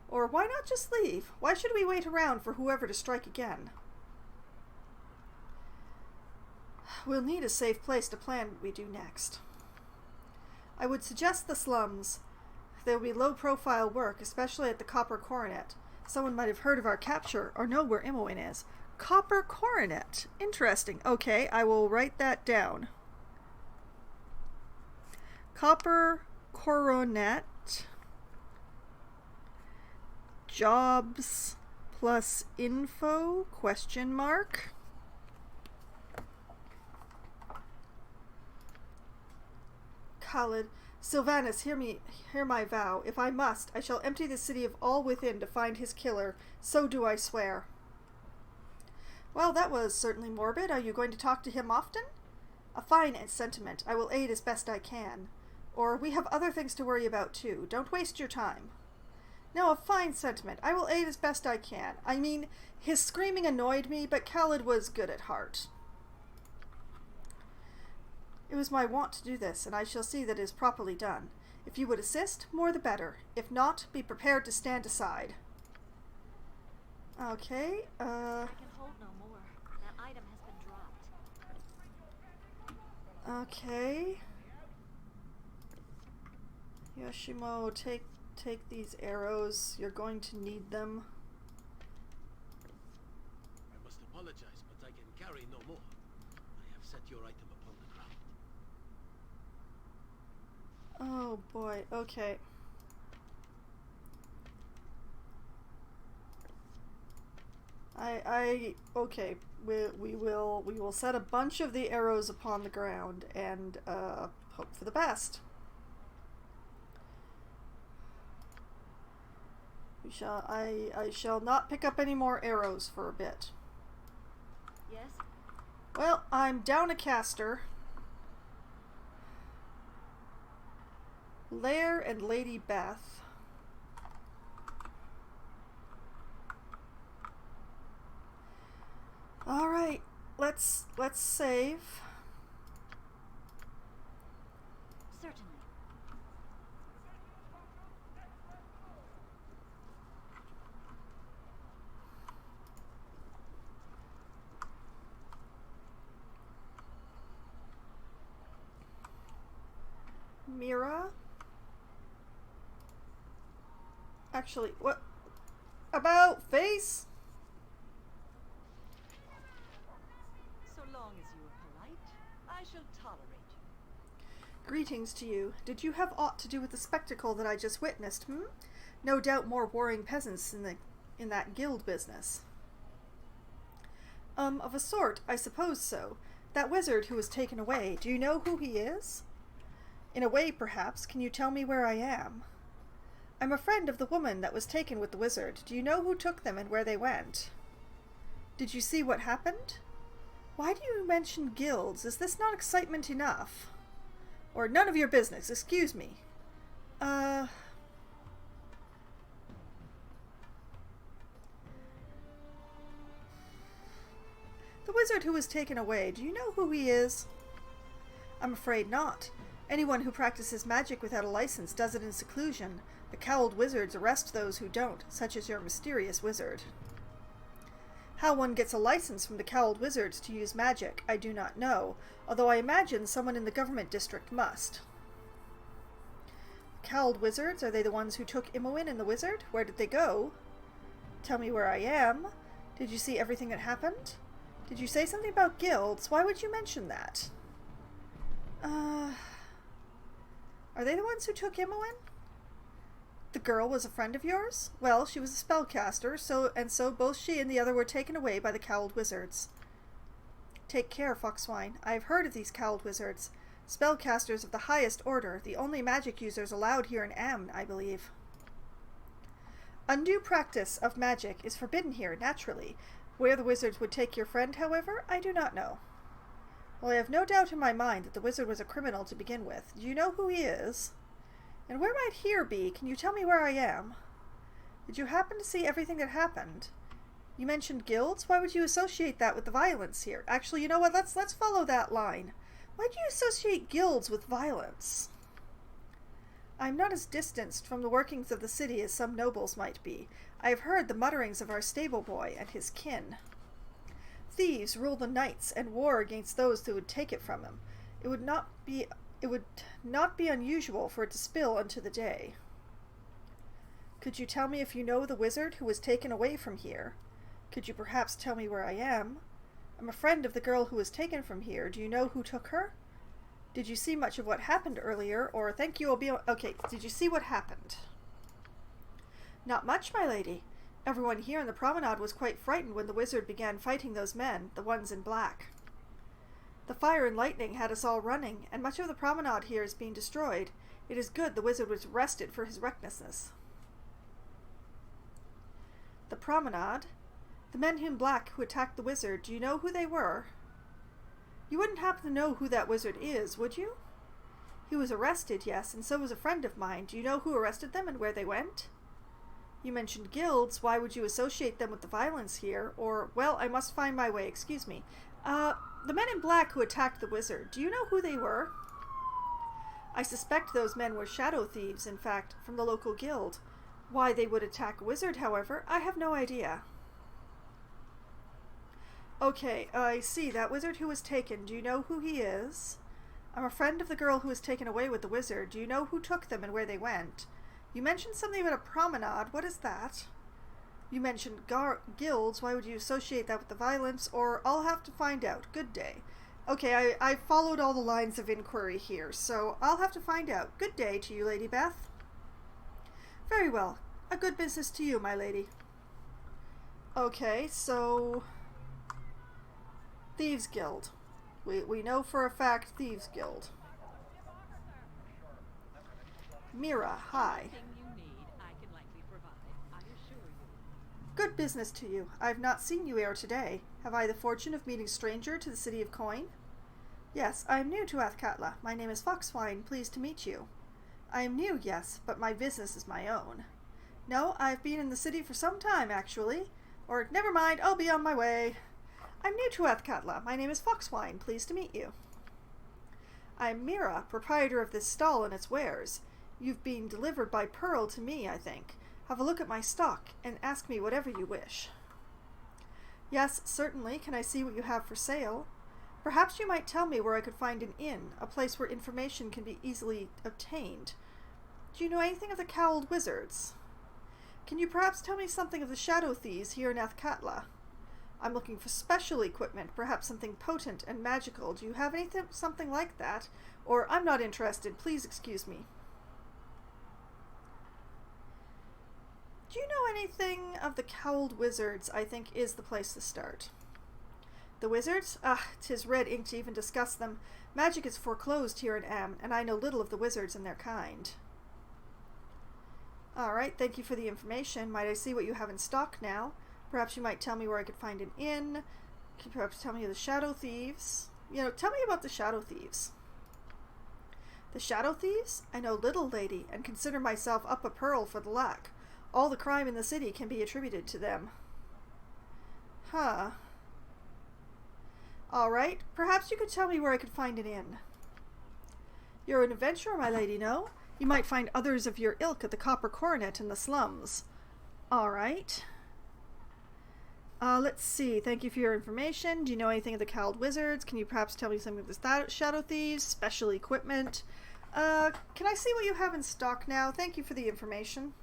Or why not just leave? Why should we wait around for whoever to strike again? We'll need a safe place to plan what we do next. I would suggest the slums. There will be low-profile work, especially at the Copper Coronet. Someone might have heard of our capture or know where Imowen is. Copper Coronet. Interesting. Okay, I will write that down. Copper Coronet. Jobs plus info? Question mark. Khalid, Sylvanus, hear my vow. If I must, I shall empty the city of all within to find his killer. So do I swear. Well, that was certainly morbid. Are you going to talk to him often? A fine sentiment. I will aid as best I can. Or, we have other things to worry about too. Don't waste your time. No, a fine sentiment. I will aid as best I can. I mean, his screaming annoyed me, but Khalid was good at heart. It was my wont to do this, and I shall see that it is properly done. If you would assist, more the better. If not, be prepared to stand aside. Okay, I can hold no more. That item has been dropped. Okay. Yoshimo, take these arrows. You're going to need them. I must apologize, but I can carry no more. I have set your item upon the ground. Oh boy, okay. Okay. We will set a bunch of the arrows upon the ground and hope for the best. I shall not pick up any more arrows for a bit. Yes? Well, I'm down a caster. Lair and Lady Beth. All right, let's save. Certainly. Mira? Actually, what about face? So long as you are polite, I shall tolerate you. Greetings to you. Did you have aught to do with the spectacle that I just witnessed, No doubt more warring peasants in that guild business. Of a sort, I suppose so. That wizard who was taken away, do you know who he is? In a way, perhaps. Can you tell me where I am? I'm a friend of the woman that was taken with the wizard. Do you know who took them and where they went? Did you see what happened? Why do you mention guilds? Is this not excitement enough? Or none of your business, excuse me. The wizard who was taken away, do you know who he is? I'm afraid not. Anyone who practices magic without a license does it in seclusion. The cowled wizards arrest those who don't, such as your mysterious wizard. How one gets a license from the cowled wizards to use magic, I do not know, although I imagine someone in the government district must. Cowled wizards, are they the ones who took Imoen and the wizard? Where did they go? Tell me where I am. Did you see everything that happened? Did you say something about guilds? Why would you mention that? Are they the ones who took Imoen? The girl was a friend of yours? Well, she was a spellcaster, so both she and the other were taken away by the cowled wizards. Take care, Foxwine. I have heard of these cowled wizards. Spellcasters of the highest order, the only magic users allowed here in Amn, I believe. Undue practice of magic is forbidden here, naturally. Where the wizards would take your friend, however, I do not know. Well, I have no doubt in my mind that the wizard was a criminal to begin with. Do you know who he is? And where might here be? Can you tell me where I am? Did you happen to see everything that happened? You mentioned guilds? Why would you associate that with the violence here? Actually, you know what? Let's follow that line. Why do you associate guilds with violence? I am not as distanced from the workings of the city as some nobles might be. I have heard the mutterings of our stable boy and his kin. Thieves rule the nights and war against those who would take it from him. It would not be unusual for it to spill into the day. Could you tell me if you know the wizard who was taken away from here? Could you perhaps tell me where I am? I'm a friend of the girl who was taken from here. Do you know who took her? Did you see much of what happened earlier? Or, thank you, okay, did you see what happened? Not much, my lady. Everyone here in the promenade was quite frightened when the wizard began fighting those men, the ones in black. The fire and lightning had us all running, and much of the promenade here is being destroyed. It is good the wizard was arrested for his recklessness. The promenade? The men in black who attacked the wizard, do you know who they were? You wouldn't happen to know who that wizard is, would you? He was arrested, yes, and so was a friend of mine. Do you know who arrested them and where they went? You mentioned guilds. Why would you associate them with the violence here? Or, well, I must find my way. Excuse me. The men in black who attacked the wizard. Do you know who they were? I suspect those men were shadow thieves, in fact, from the local guild. Why they would attack a wizard, however, I have no idea. Okay, I see. That wizard who was taken. Do you know who he is? I'm a friend of the girl who was taken away with the wizard. Do you know who took them and where they went? You mentioned something about a promenade. What is that? You mentioned guilds. Why would you associate that with the violence? Or I'll have to find out. Good day. Okay, I followed all the lines of inquiry here, so I'll have to find out. Good day to you, Lady Beth. Very well. A good business to you, my lady. Okay, so... Thieves Guild. We know for a fact Thieves Guild. Mira, hi. Anything you need, I can likely provide, I assure you. Good business to you. I have not seen you ere today. Have I the fortune of meeting stranger to the city of Coin? Yes, I am new to Athkatla. My name is Foxwine. Pleased to meet you. I am new, yes, but my business is my own. No, I've been in the city for some time, actually. Or, never mind, I'll be on my way. I'm new to Athkatla. My name is Foxwine. Pleased to meet you. I'm Mira, proprietor of this stall and its wares. You've been delivered by Pearl to me, I think. Have a look at my stock, and ask me whatever you wish. Yes, certainly. Can I see what you have for sale? Perhaps you might tell me where I could find an inn, a place where information can be easily obtained. Do you know anything of the Cowled Wizards? Can you perhaps tell me something of the Shadow Thieves here in Athkatla? I'm looking for special equipment, perhaps something potent and magical. Do you have something like that? Or, I'm not interested. Please excuse me. Do you know anything of the Cowled Wizards? I think is the place to start. The wizards? Ah, 'tis red ink to even discuss them. Magic is foreclosed here in Am, and I know little of the wizards and their kind. Alright, thank you for the information. Might I see what you have in stock now? Perhaps you might tell me where I could find an inn. Could you perhaps tell me of the Shadow Thieves? You know, tell me about the Shadow Thieves. The Shadow Thieves? I know little, lady, and consider myself up a pearl for the lack. All the crime in the city can be attributed to them. Huh. Alright, perhaps you could tell me where I could find an inn. You're an adventurer, my lady, no? You might find others of your ilk at the Copper Coronet in the slums. Alright. Let's see. Thank you for your information. Do you know anything of the Cowled Wizards? Can you perhaps tell me something of the Shadow Thieves? Special equipment? Can I see what you have in stock now? Thank you for the information.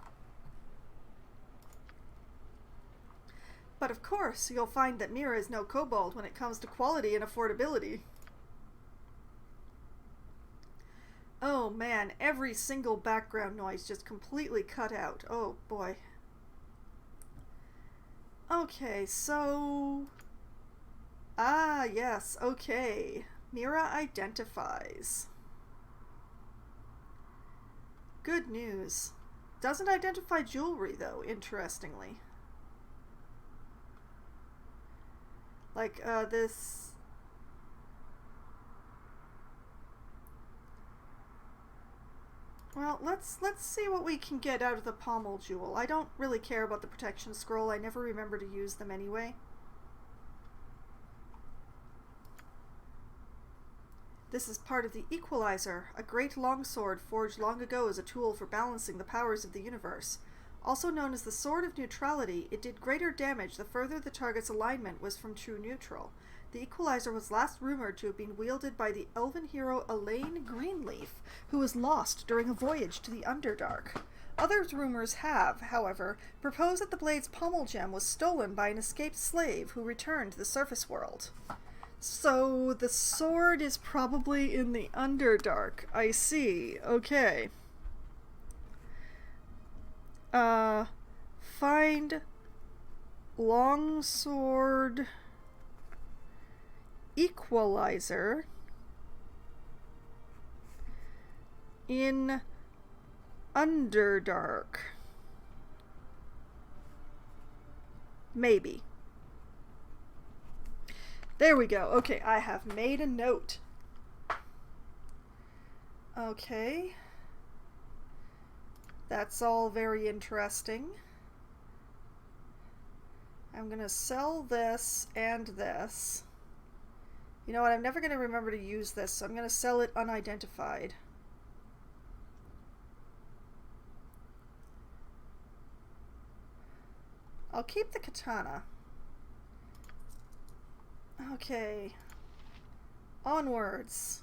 But of course, you'll find that Mira is no kobold when it comes to quality and affordability. Oh man, every single background noise just completely cut out. Oh boy. Okay, so... Ah, yes, okay. Mira identifies. Good news. Doesn't identify jewelry, though, interestingly. Like, this... Well, let's see what we can get out of the pommel jewel. I don't really care about the protection scroll. I never remember to use them anyway. This is part of the Equalizer, a great longsword forged long ago as a tool for balancing the powers of the universe. Also known as the Sword of Neutrality, it did greater damage the further the target's alignment was from true neutral. The Equalizer was last rumored to have been wielded by the elven hero Elaine Greenleaf, who was lost during a voyage to the Underdark. Other rumors have, however, proposed that the blade's pommel gem was stolen by an escaped slave who returned to the surface world. So the sword is probably in the Underdark. I see. Okay. Find longsword equalizer in Underdark. Maybe. There we go. Okay, I have made a note. Okay. That's all very interesting. I'm gonna sell this and this. You know what, I'm never gonna remember to use this, so I'm gonna sell it unidentified. I'll keep the katana. Okay. Onwards.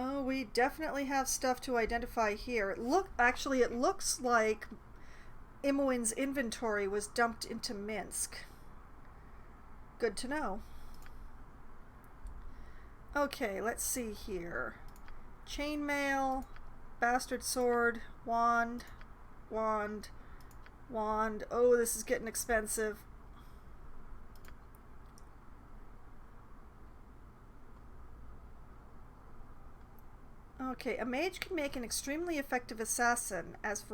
Oh, we definitely have stuff to identify here. Actually, it looks like Imoen's inventory was dumped into Minsk. Good to know. Okay, let's see here. Chainmail, bastard sword, wand, wand, wand. Oh, this is getting expensive. Okay, a mage can make an extremely effective assassin, as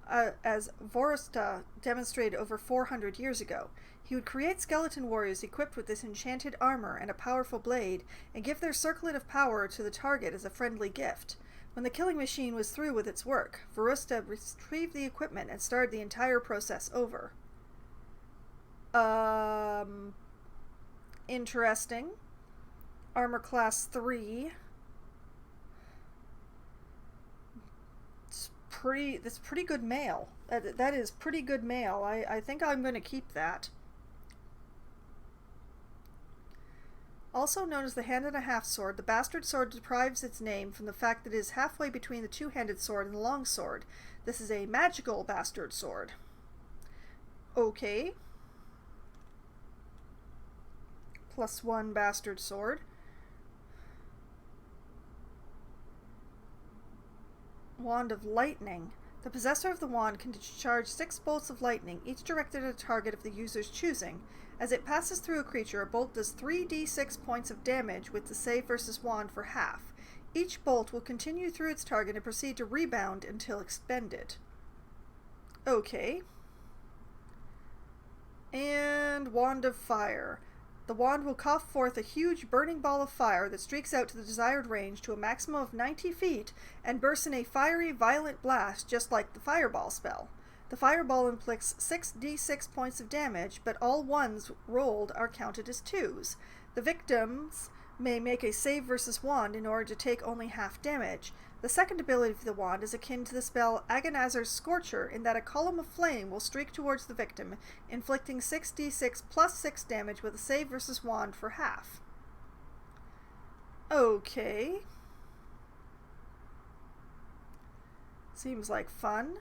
Vorsta demonstrated over 400 years ago. He would create skeleton warriors equipped with this enchanted armor and a powerful blade, and give their circlet of power to the target as a friendly gift. When the killing machine was through with its work, Vorsta retrieved the equipment and started the entire process over. Interesting. Armor class 3. That's pretty good mail. That is pretty good mail. I think I'm going to keep that. Also known as the hand and a half sword, the bastard sword derives its name from the fact that it is halfway between the two-handed sword and the long sword. This is a magical bastard sword. Okay. +1 bastard sword. Wand of Lightning. The possessor of the wand can discharge 6 bolts of lightning, each directed at a target of the user's choosing. As it passes through a creature, a bolt does 3d6 points of damage with the save versus wand for half. Each bolt will continue through its target and proceed to rebound until expended. Okay. And Wand of Fire. The wand will cough forth a huge burning ball of fire that streaks out to the desired range to a maximum of 90 feet and bursts in a fiery, violent blast just like the fireball spell. The fireball inflicts 6d6 points of damage, but all ones rolled are counted as 2s. The victims may make a save versus wand in order to take only half damage. The second ability of the wand is akin to the spell Agonizer's Scorcher in that a column of flame will streak towards the victim, inflicting 6d6 plus 6 damage with a save versus wand for half. Okay. Seems like fun.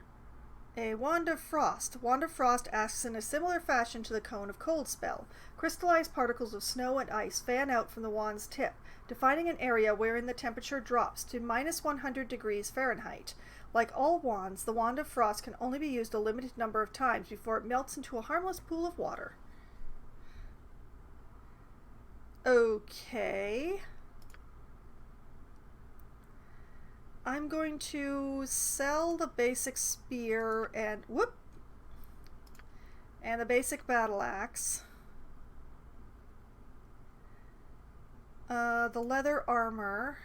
A Wand of Frost. Wand of Frost acts in a similar fashion to the Cone of Cold spell. Crystallized particles of snow and ice fan out from the wand's tip, defining an area wherein the temperature drops to -100 degrees Fahrenheit. Like all wands, the Wand of Frost can only be used a limited number of times before it melts into a harmless pool of water. Okay. I'm going to sell the basic spear and the basic battle axe. The leather armor,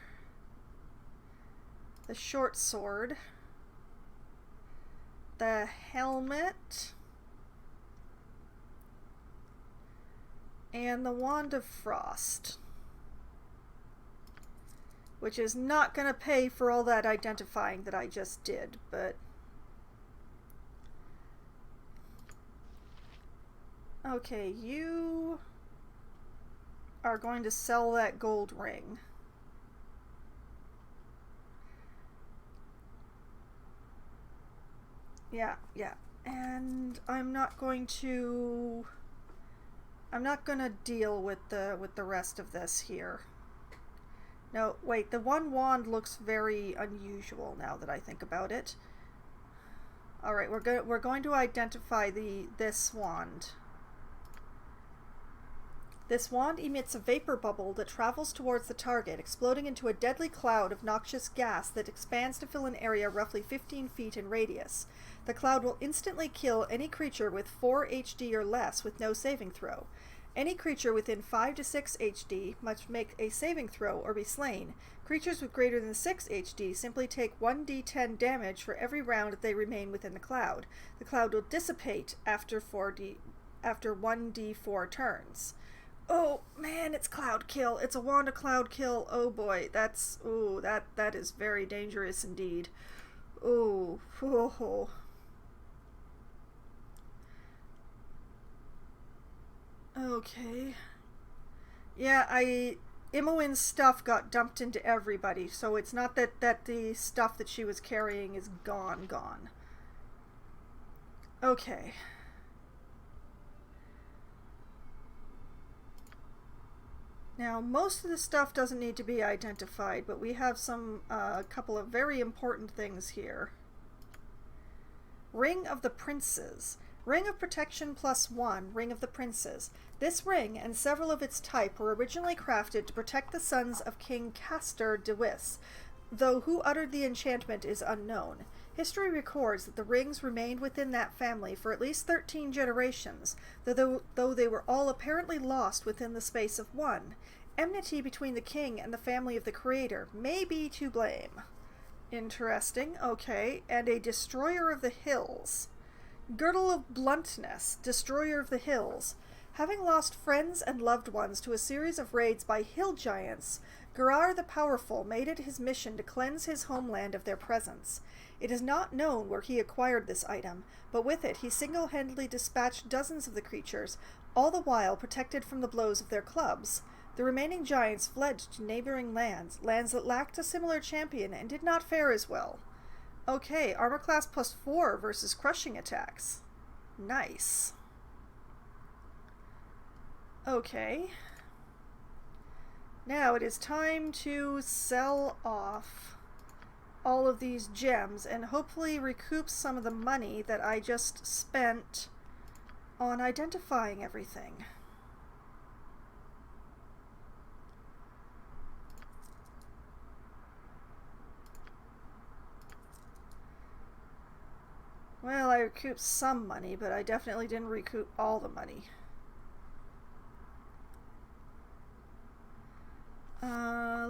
the short sword, the helmet, and the Wand of Frost. Which is not going to pay for all that identifying that I just did, but... Okay, you are going to sell that gold ring. Yeah. And I'm not going to deal with the rest of this here. No, wait, the one wand looks very unusual now that I think about it. All right, we're going to identify this wand. This wand emits a vapor bubble that travels towards the target, exploding into a deadly cloud of noxious gas that expands to fill an area roughly 15 feet in radius. The cloud will instantly kill any creature with 4 HD or less with no saving throw. Any creature within 5 to 6 HD must make a saving throw or be slain. Creatures with greater than 6 HD simply take 1d10 damage for every round that they remain within the cloud. The cloud will dissipate after 1d4 turns. Oh man, it's cloud kill. It's a wand of cloud kill. Oh boy, that is very dangerous indeed. Ooh. Oh. Okay. Yeah, Imoen's stuff got dumped into everybody, so it's not that the stuff that she was carrying is gone. Okay. Now, most of the stuff doesn't need to be identified, but we have a couple of very important things here. Ring of the Princes. Ring of Protection +1, Ring of the Princes. This ring and several of its type were originally crafted to protect the sons of King Castor de Wis, though who uttered the enchantment is unknown. History records that the rings remained within that family for at least 13 generations, though they were all apparently lost within the space of one. Enmity between the king and the family of the creator may be to blame. Interesting, okay. And a Destroyer of the Hills. Girdle of Bluntness, Destroyer of the Hills. Having lost friends and loved ones to a series of raids by hill giants, Gerar the Powerful made it his mission to cleanse his homeland of their presence. It is not known where he acquired this item, but with it he single-handedly dispatched dozens of the creatures, all the while protected from the blows of their clubs. The remaining giants fled to neighboring lands that lacked a similar champion and did not fare as well. Okay, armor class +4 versus crushing attacks. Nice. Okay. Now it is time to sell off all of these gems and hopefully recoup some of the money that I just spent on identifying everything. Well, I recouped some money, but I definitely didn't recoup all the money.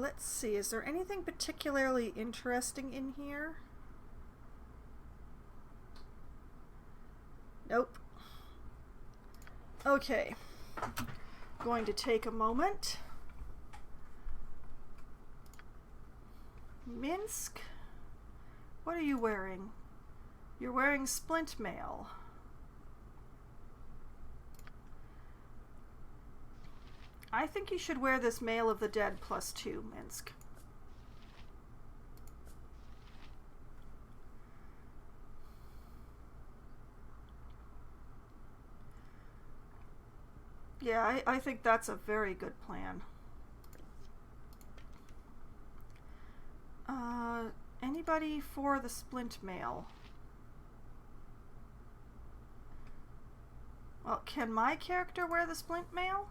Let's see, is there anything particularly interesting in here? Nope. Okay. Going to take a moment. Minsk? What are you wearing? You're wearing splint mail. I think you should wear this Mail of the Dead +2, Minsk. Yeah, I think that's a very good plan. Anybody for the splint mail? Well, can my character wear the splint mail?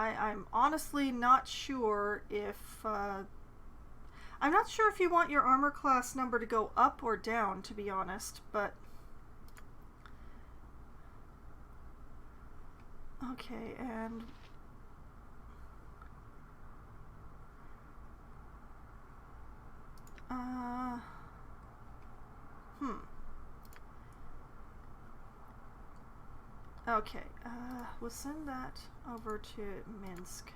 I'm honestly not sure if I'm not sure if you want your armor class number to go up or down, to be honest, but okay. And okay, we'll send that over to Minsk.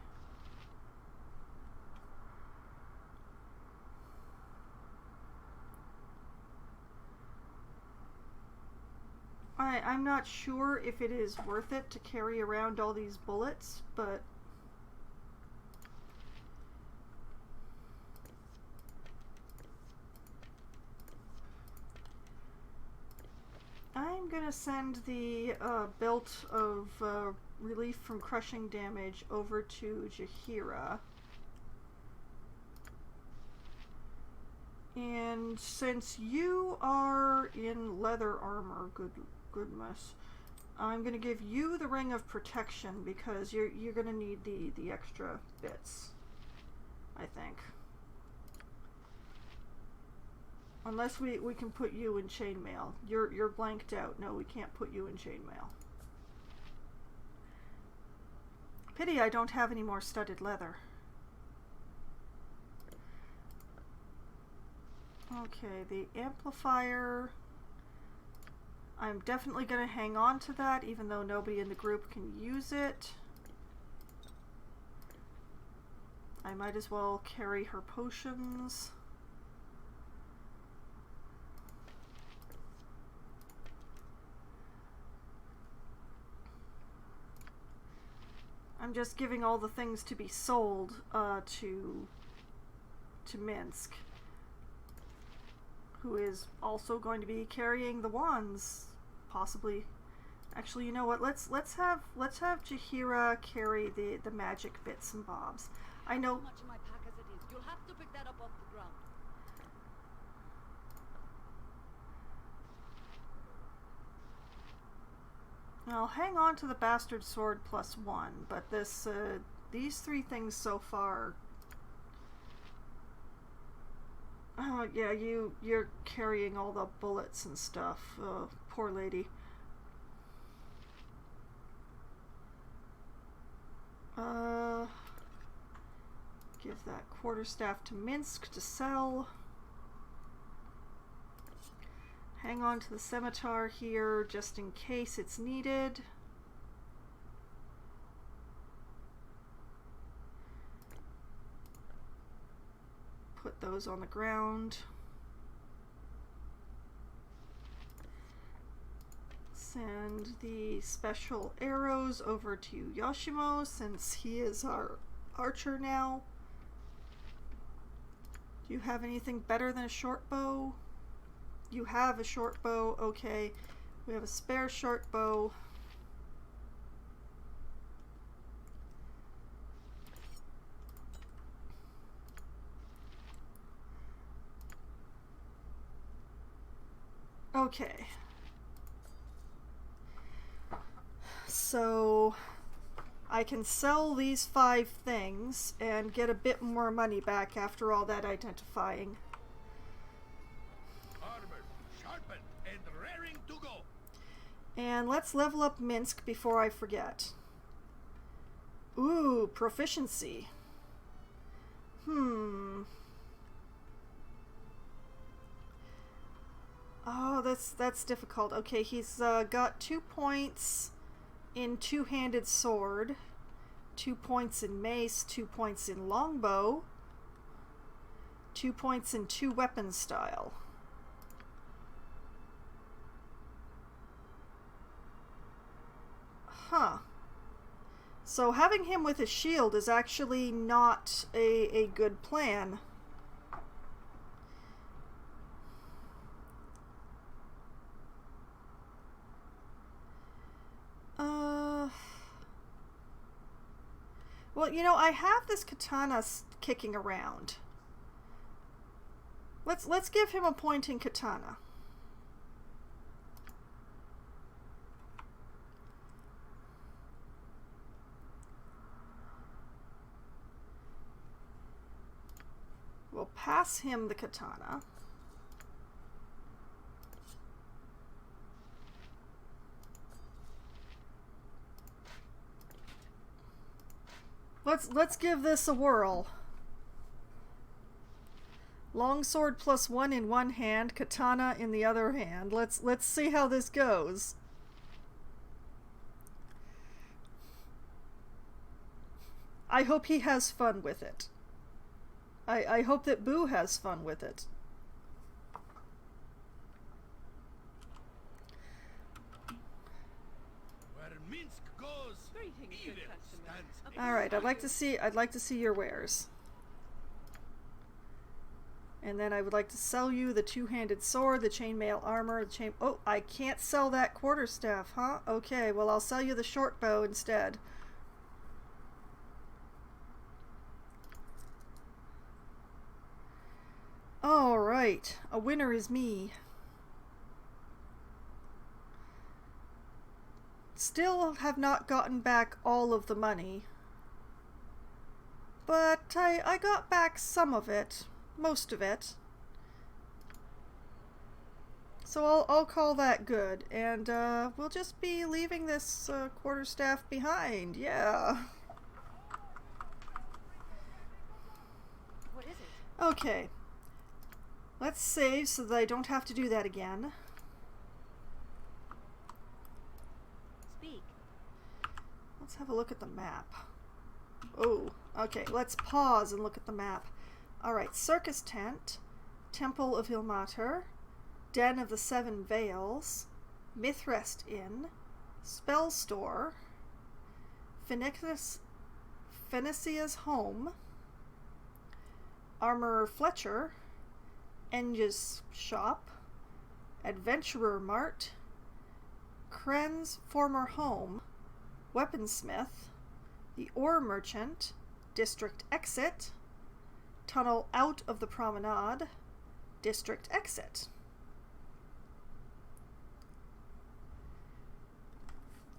I'm not sure if it is worth it to carry around all these bullets, but I'm gonna send the belt of relief from crushing damage over to Jahira. And since you are in leather armor, goodness, I'm gonna give you the ring of protection because you're gonna need the extra bits, I think. Unless we can put you in chainmail. You're blanked out. No, we can't put you in chainmail. Pity I don't have any more studded leather. Okay, the amplifier. I'm definitely going to hang on to that even though nobody in the group can use it. I might as well carry her potions. I'm just giving all the things to be sold to Minsk, who is also going to be carrying the wands, possibly. Actually, you know what? Let's have Jahira carry the magic bits and bobs. I know. Too much in my pack as it is. You'll have to pick that up off the ground. I'll hang on to the bastard sword +1, but these 3 things so far. Oh yeah, you're carrying all the bullets and stuff. Oh, poor lady. Give that quarterstaff to Minsk to sell. Hang on to the scimitar here just in case it's needed. Put those on the ground. Send the special arrows over to Yoshimo since he is our archer now. Do you have anything better than a short bow? You have a short bow, okay. We have a spare short bow. Okay. So I can sell these 5 things and get a bit more money back after all that identifying. Sharpened and raring to go. And let's level up Minsk before I forget. Ooh, proficiency. Oh, that's difficult. Okay, he's got 2 points in two-handed sword, 2 points in mace, 2 points in longbow, 2 points in 2 weapon style. Huh. So having him with a shield is actually not a good plan. Well, you know, I have this katana kicking around. Let's give him a point in katana. We'll pass him the katana. Let's give this a whirl. Longsword +1 in one hand, katana in the other hand. Let's see how this goes. I hope he has fun with it. I hope that Boo has fun with it. Where Minsk goes, evil stands. All right, I'd like to see your wares. And then I would like to sell you the two-handed sword, the chainmail armor, the chain... Oh, I can't sell that quarterstaff, huh? Okay, well, I'll sell you the short bow instead. Alright, a winner is me. Still have not gotten back all of the money. But I got back some of it. Most of it. So I'll call that good. And we'll just be leaving this quarterstaff behind. Yeah. What is it? Okay. Let's save so that I don't have to do that again. Speak. Let's have a look at the map. Oh, okay. Let's pause and look at the map. Alright, Circus Tent, Temple of Ilmater, Den of the Seven Veils, Mithrest Inn, Spell Store, Phoenicia's Home, Armorer Fletcher, Enge's Shop, Adventurer Mart, Kren's Former Home, Weaponsmith, The Ore Merchant, District Exit, Tunnel out of the Promenade, District Exit.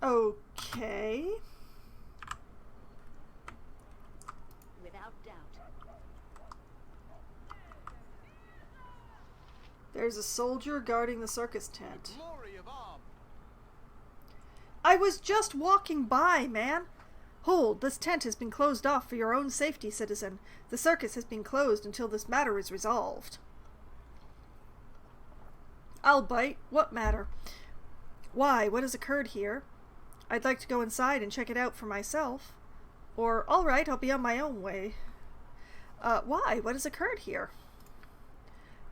Okay. Without doubt. There's a soldier guarding the circus tent. Glory of arm. I was just walking by, man! Hold, this tent has been closed off for your own safety, citizen. The circus has been closed until this matter is resolved. I'll bite. What matter? Why, what has occurred here? I'd like to go inside and check it out for myself. Or, all right, I'll be on my own way. Why, what has occurred here?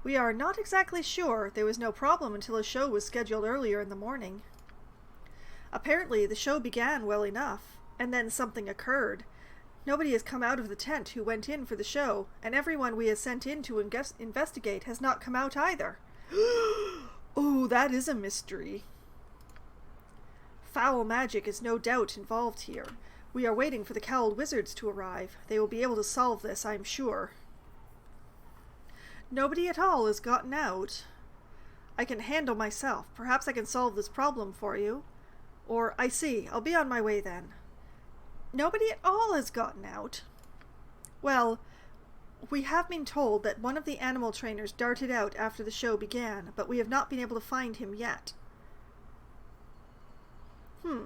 We are not exactly sure. There was no problem until a show was scheduled earlier in the morning. Apparently, the show began well enough, and then something occurred. Nobody has come out of the tent who went in for the show, and everyone we have sent in to investigate has not come out either. Oh, that is a mystery. Foul magic is no doubt involved here. We are waiting for the cowled wizards to arrive. They will be able to solve this, I'm sure. Nobody at all has gotten out. I can handle myself. Perhaps I can solve this problem for you. Or, I see. I'll be on my way then. Nobody at all has gotten out. Well, we have been told that one of the animal trainers darted out after the show began, but we have not been able to find him yet.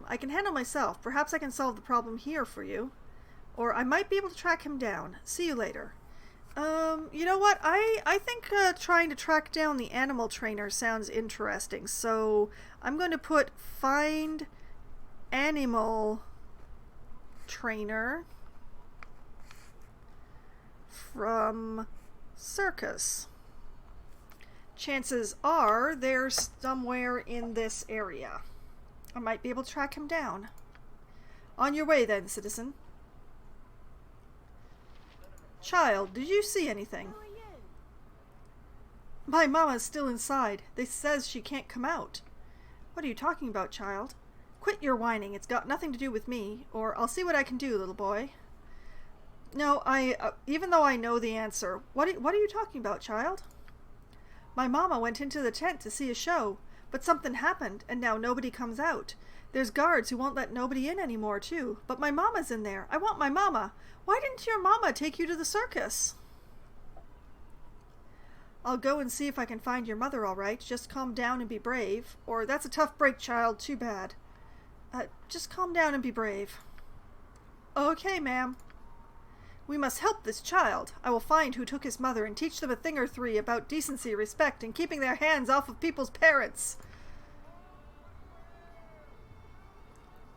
I can handle myself. Perhaps I can solve the problem here for you. Or I might be able to track him down. See you later. You know what? I think trying to track down the animal trainer sounds interesting. So I'm going to put find animal trainer from circus. Chances are they're somewhere in this area. I might be able to track him down. On your way then, citizen. Child, did you see anything? Who are you? My mama's still inside. They says she can't come out. What are you talking about, child? Quit your whining. It's got nothing to do with me. Or I'll see what I can do, little boy. No, even though I know the answer, what are you talking about, child? My mama went into the tent to see a show, but something happened, and now nobody comes out. There's guards who won't let nobody in anymore, too. But my mama's in there. I want my mama. Why didn't your mama take you to the circus? I'll go and see if I can find your mother, all right. Just calm down and be brave. Or, that's a tough break, child. Too bad. Just calm down and be brave. Okay, ma'am. We must help this child. I will find who took his mother and teach them a thing or three about decency, respect, and keeping their hands off of people's parents.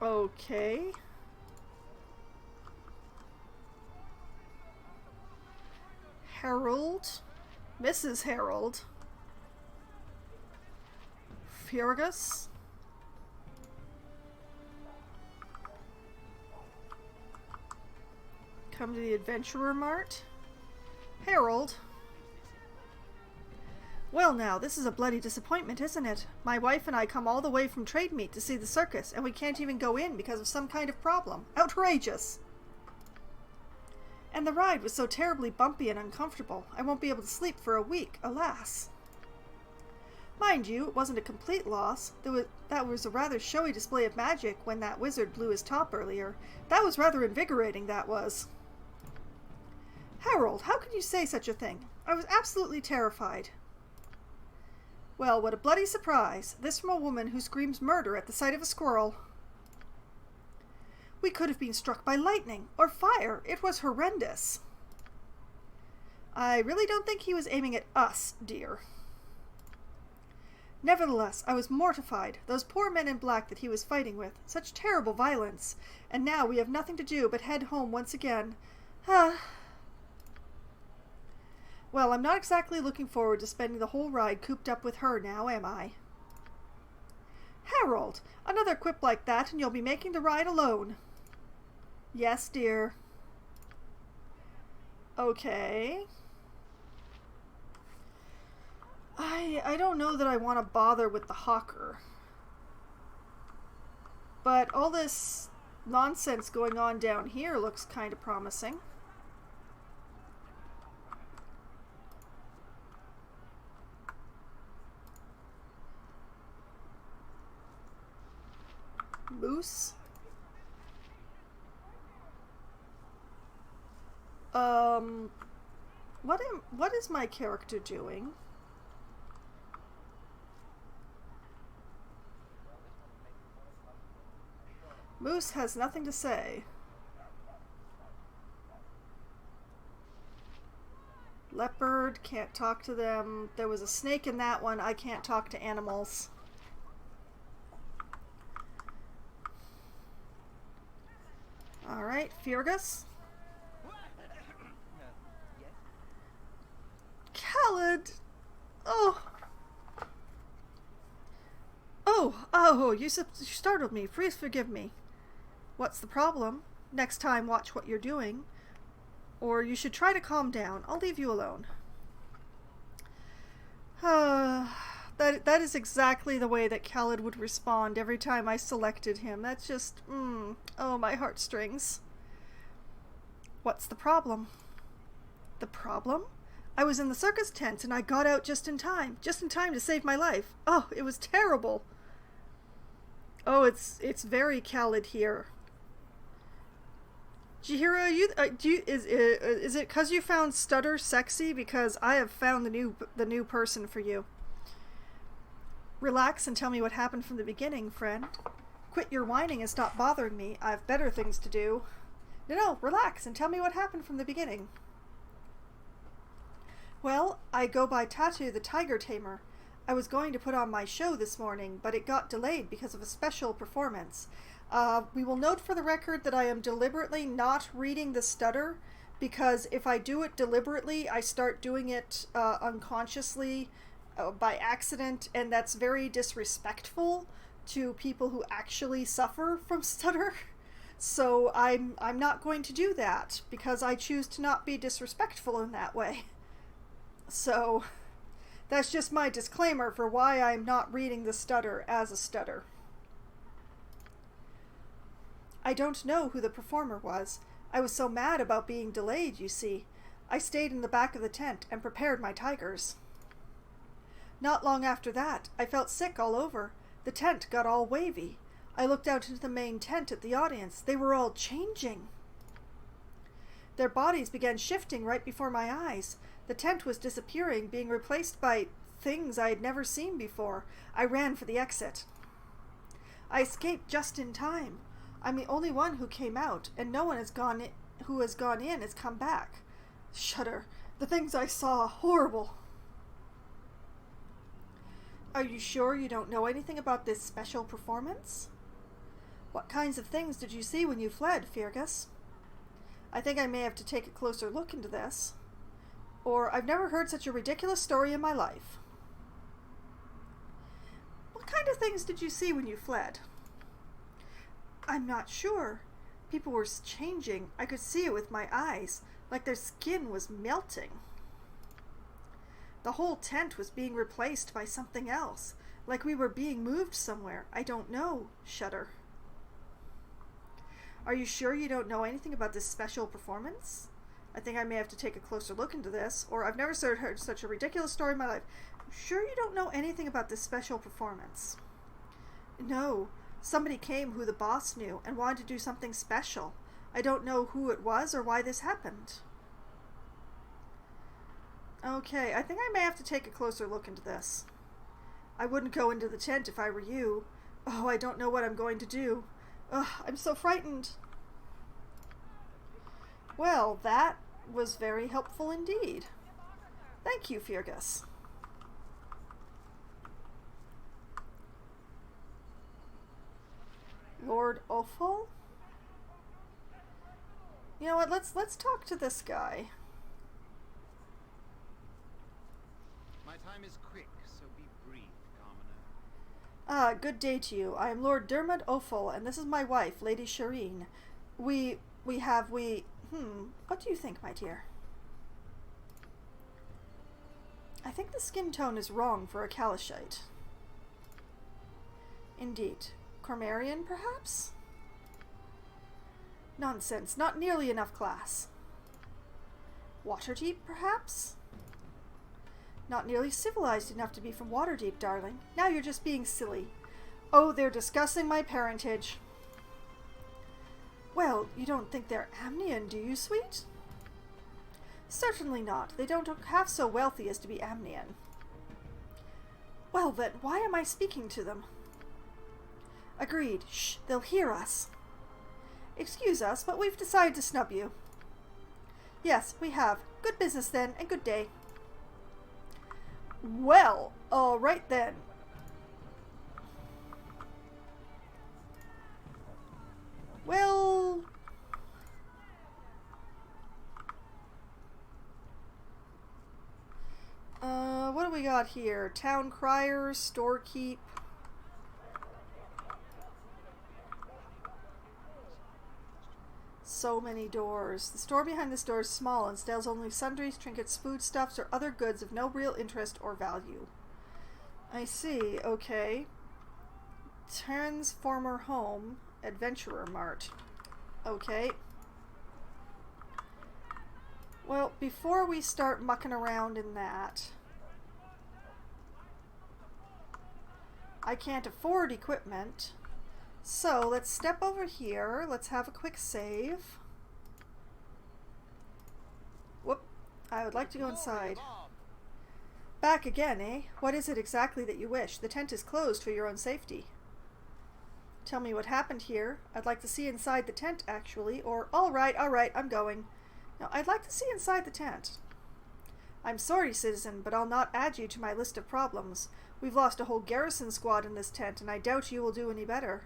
Okay. Harold. Mrs. Harold. Fergus. Come to the Adventurer Mart. Harold. Well now, this is a bloody disappointment, isn't it? My wife and I come all the way from trade meet to see the circus, and we can't even go in because of some kind of problem. Outrageous! And the ride was so terribly bumpy and uncomfortable. I won't be able to sleep for a week, alas. Mind you, it wasn't a complete loss. That was a rather showy display of magic when that wizard blew his top earlier. That was rather invigorating, that was. Harold, how could you say such a thing? I was absolutely terrified. Well, what a bloody surprise. This from a woman who screams murder at the sight of a squirrel. We could have been struck by lightning or fire. It was horrendous. I really don't think he was aiming at us, dear. Nevertheless, I was mortified. Those poor men in black that he was fighting with. Such terrible violence. And now we have nothing to do but head home once again. Well, I'm not exactly looking forward to spending the whole ride cooped up with her now, am I? Harold! Another quip like that and you'll be making the ride alone. Yes, dear. Okay. I don't know that I want to bother with the hawker. But all this nonsense going on down here looks kind of promising. Moose? What is my character doing? Moose has nothing to say. Leopard, can't talk to them. There was a snake in that one. I can't talk to animals. Alright, Fergus. Khaled! Oh! Oh, you startled me. Please forgive me. What's the problem? Next time, watch what you're doing. Or you should try to calm down. I'll leave you alone. That is exactly the way that Khaled would respond every time I selected him. That's just, oh, my heartstrings. What's the problem? The problem? I was in the circus tent and I got out just in time to save my life. Oh, it was terrible. Oh, it's very Khaled here. Jihira, is it because you found Stutter sexy? Because I have found the new person for you. Relax and tell me what happened from the beginning, friend. Quit your whining and stop bothering me. I have better things to do. No, relax and tell me what happened from the beginning. Well, I go by Tatu the Tiger Tamer. I was going to put on my show this morning, but it got delayed because of a special performance. We will note for the record that I am deliberately not reading the stutter, because if I do it deliberately, I start doing it unconsciously by accident, and that's very disrespectful to people who actually suffer from stutter. So I'm not going to do that, because I choose to not be disrespectful in that way. So that's just my disclaimer for why I'm not reading the stutter as a stutter. I don't know who the performer was. I was so mad about being delayed, you see. I stayed in the back of the tent and prepared my tigers. Not long after that, I felt sick all over. The tent got all wavy. I looked out into the main tent at the audience. They were all changing. Their bodies began shifting right before my eyes. The tent was disappearing, being replaced by things I had never seen before. I ran for the exit. I escaped just in time. I'm the only one who came out, and no one who has gone in has come back. Shudder. The things I saw, horrible. Are you sure you don't know anything about this special performance? What kinds of things did you see when you fled, Fergus? I think I may have to take a closer look into this. Or I've never heard such a ridiculous story in my life. What kind of things did you see when you fled? I'm not sure. People were changing. I could see it with my eyes, like their skin was melting. The whole tent was being replaced by something else, like we were being moved somewhere. I don't know. Shudder. Are you sure you don't know anything about this special performance? I think I may have to take a closer look into this, or I've never heard such a ridiculous story in my life. Sure you don't know anything about this special performance? No. Somebody came who the boss knew and wanted to do something special. I don't know who it was or why this happened. Okay, I think I may have to take a closer look into this. I wouldn't go into the tent if I were you. Oh, I don't know what I'm going to do. Ugh, I'm so frightened. Well, that was very helpful indeed. Thank you, Fergus. Lord Offal? You know what, let's talk to this guy. My time is quick, so be brief, commoner. Good day to you. I am Lord Dermot Offal, and this is my wife, Lady Shireen. What do you think, my dear? I think the skin tone is wrong for a Calishite. Indeed. Cormarian, perhaps? Nonsense, not nearly enough class. Waterdeep, perhaps? Not nearly civilized enough to be from Waterdeep, darling. Now you're just being silly. Oh, they're discussing my parentage. Well, you don't think they're Amnian, do you, sweet? Certainly not. They don't look half so wealthy as to be Amnian. Well then, why am I speaking to them? Agreed. Shh, they'll hear us. Excuse us, but we've decided to snub you. Yes, we have. Good business then, and good day. Well, alright then. Well... what do we got here? Town crier, storekeep. So many doors. The store behind this door is small and sells only sundries, trinkets, foodstuffs, or other goods of no real interest or value. I see, okay. Transformer Home, Adventurer Mart. Okay. Well, before we start mucking around in that, I can't afford equipment. So, let's step over here. Let's have a quick save. Whoop. I would like to go inside. Back again, eh? What is it exactly that you wish? The tent is closed for your own safety. Tell me what happened here. I'd like to see inside the tent, actually. Or, alright, I'm going. Now, I'd like to see inside the tent. I'm sorry, citizen, but I'll not add you to my list of problems. We've lost a whole garrison squad in this tent, and I doubt you will do any better.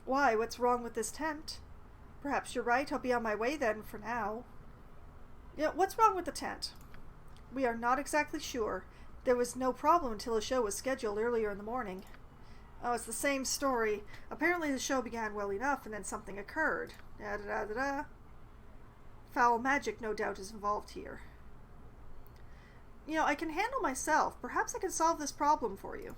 Why, what's wrong with this tent? Perhaps you're right, I'll be on my way then, for now. Yeah, what's wrong with the tent? We are not exactly sure. There was no problem until a show was scheduled earlier in the morning. Oh, it's the same story. Apparently the show began well enough, and then something occurred. Da-da-da-da-da. Foul magic, no doubt, is involved here. You know, I can handle myself. Perhaps I can solve this problem for you.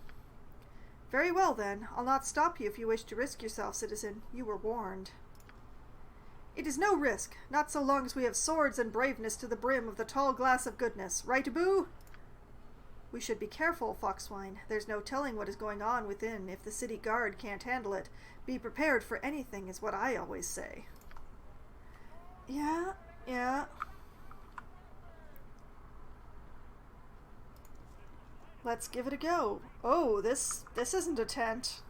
Very well, then. I'll not stop you if you wish to risk yourself, citizen. You were warned. It is no risk, not so long as we have swords and braveness to the brim of the tall glass of goodness. Right, Boo? We should be careful, Foxwine. There's no telling what is going on within if the city guard can't handle it. Be prepared for anything is what I always say. Yeah. Let's give it a go. Oh, this isn't a tent.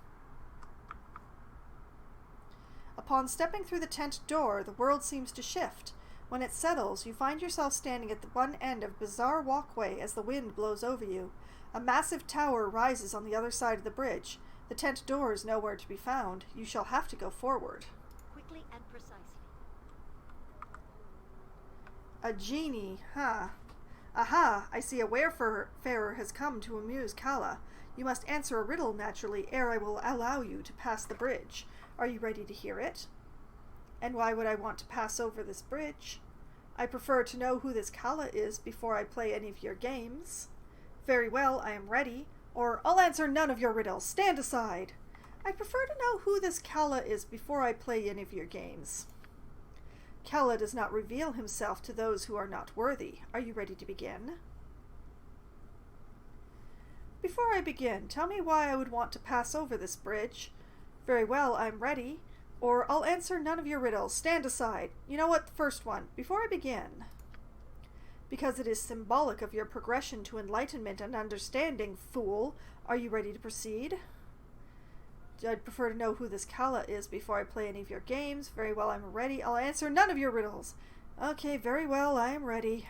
Upon stepping through the tent door, the world seems to shift. When it settles, you find yourself standing at the one end of a bizarre walkway as the wind blows over you. A massive tower rises on the other side of the bridge. The tent door is nowhere to be found. You shall have to go forward. Quickly and precisely. A genie, huh? Aha! I see a wayfarer has come to amuse Kala. You must answer a riddle, naturally, ere I will allow you to pass the bridge. Are you ready to hear it? And why would I want to pass over this bridge? I prefer to know who this Kala is before I play any of your games. Very well, I am ready. Or, I'll answer none of your riddles. Stand aside. I prefer to know who this Kala is before I play any of your games. Kala does not reveal himself to those who are not worthy. Are you ready to begin? Before I begin, tell me why I would want to pass over this bridge. Very well, I'm ready. Or, I'll answer none of your riddles. Stand aside. You know what? The first one. Before I begin. Because it is symbolic of your progression to enlightenment and understanding, fool. Are you ready to proceed? I'd prefer to know who this Kala is before I play any of your games. Very well, I'm ready. I'll answer none of your riddles. Okay, very well, I am ready.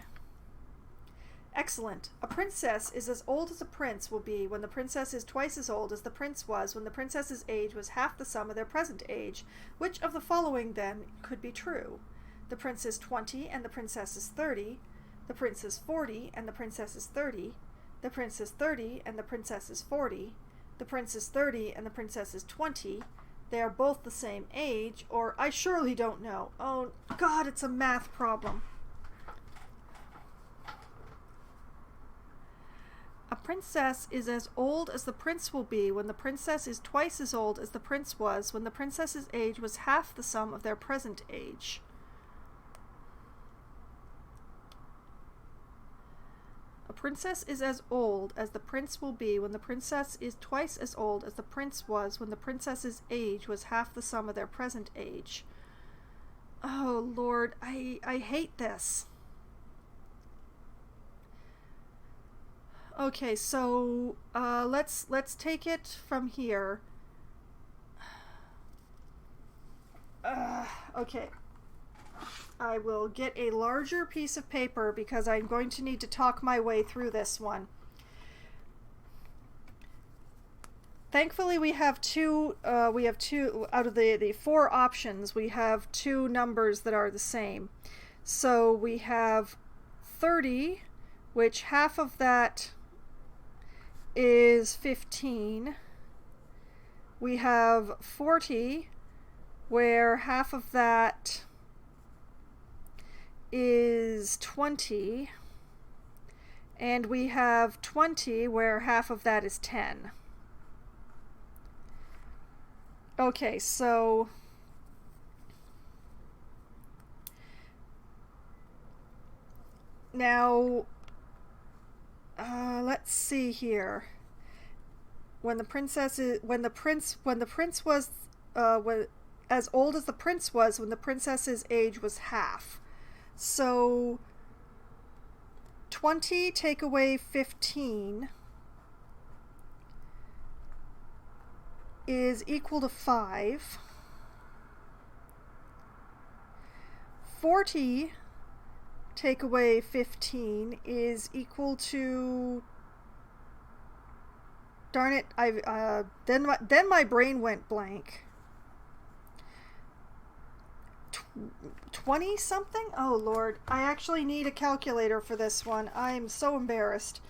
Excellent. A princess is as old as a prince will be when the princess is twice as old as the prince was when the princess's age was half the sum of their present age. Which of the following, then, could be true? The prince is 20 and the princess is 30. The prince is 40 and the princess is 30. The prince is 30 and the princess is 40. The prince is 30 and the princess is 20. They are both the same age, or I surely don't know. Oh, God, it's a math problem. A princess is as old as the prince will be when the princess is twice as old as the prince was when the princess's age was half the sum of their present age. A princess is as old as the prince will be when the princess is twice as old as the prince was when the princess's age was half the sum of their present age. Oh, Lord, I hate this. Okay, so let's take it from here. Okay. I will get a larger piece of paper because I'm going to need to talk my way through this one. Thankfully, we have two out of the four options. We have two numbers that are the same. So we have 30, which half of that is 15. We have 40, where half of that is 20, and we have 20 where half of that is 10. Okay, so now let's see here. When the prince was as old as the prince was when the princess's age was half. So 20 take away 15 is equal to 5. 40 take away 15 is equal to, darn it, then my brain went blank. 20 something? Oh Lord, I actually need a calculator for this one. I am so embarrassed.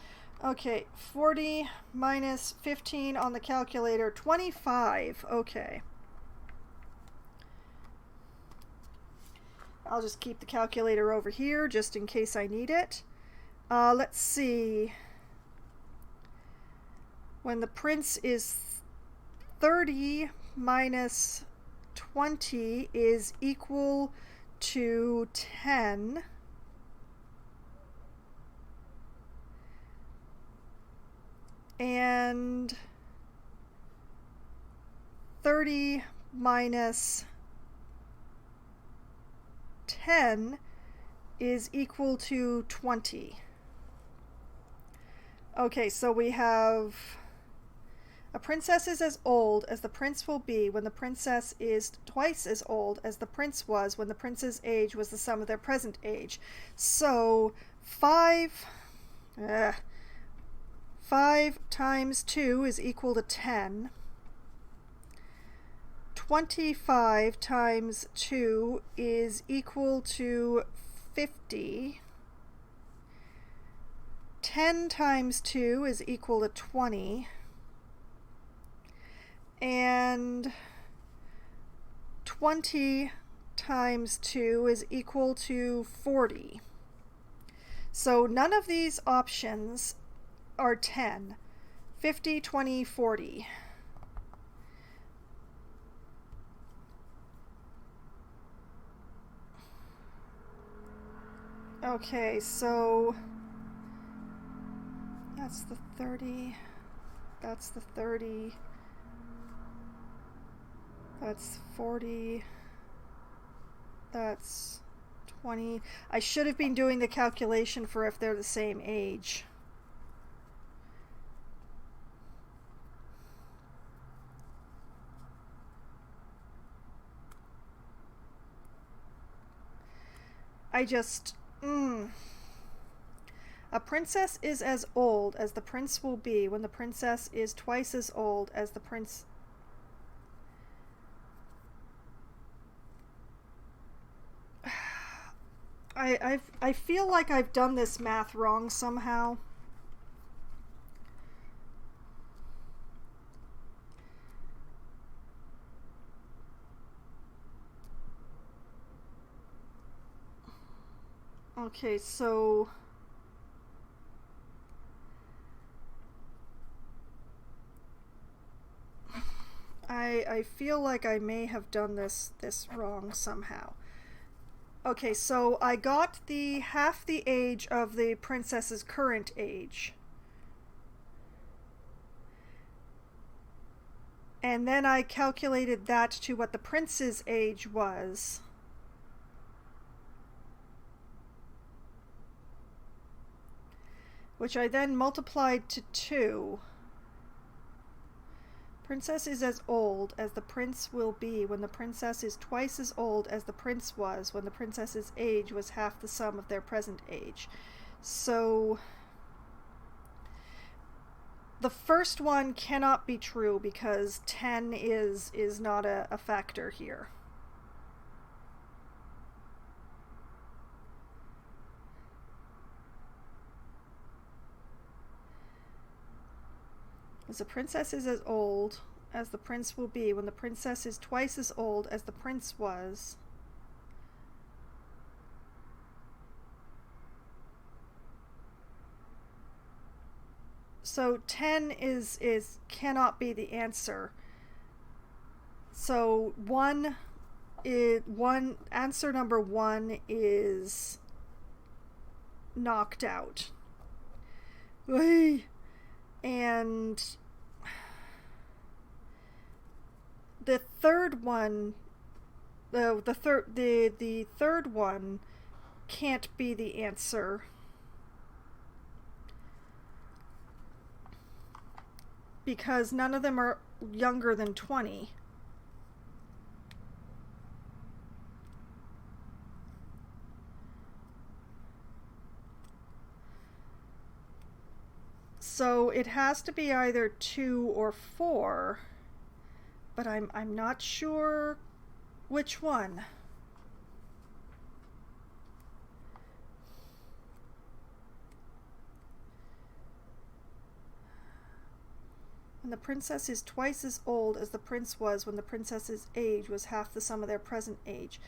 Okay, 40 minus 15 on the calculator, 25. Okay. I'll just keep the calculator over here just in case I need it. Let's see. When the prince is 30 minus 20 is equal to 10. And 30 minus 10 is equal to 20. Okay, so we have a princess is as old as the prince will be when the princess is twice as old as the prince was when the prince's age was the sum of their present age. So 5 times 2 is equal to 10. 25 times 2 is equal to 50. 10 times 2 is equal to 20. And 20 times 2 is equal to 40. So none of these options are 10. 50, 20, 40. Okay, so that's the 30. That's the 30. That's 40. That's 20. I should have been doing the calculation for if they're the same age. I just... A princess is as old as the prince will be when the princess is twice as old as the prince... I feel like I've done this math wrong somehow. Okay, so... I feel like I may have done this wrong somehow. Okay, so I got the half the age of the princess's current age. And then I calculated that to what the prince's age was. Which I then multiplied to 2. Princess is as old as the prince will be when the princess is twice as old as the prince was when the princess's age was half the sum of their present age. So the first one cannot be true because 10 is not a factor here. As the princess is as old as the prince will be when the princess is twice as old as the prince was. So 10 cannot be the answer. So answer number 1 is knocked out. And the third one, the third one can't be the answer because none of them are younger than 20. So it has to be either 2 or 4, but I'm not sure which one. When the princess is twice as old as the prince was when the princess's age was half the sum of their present age.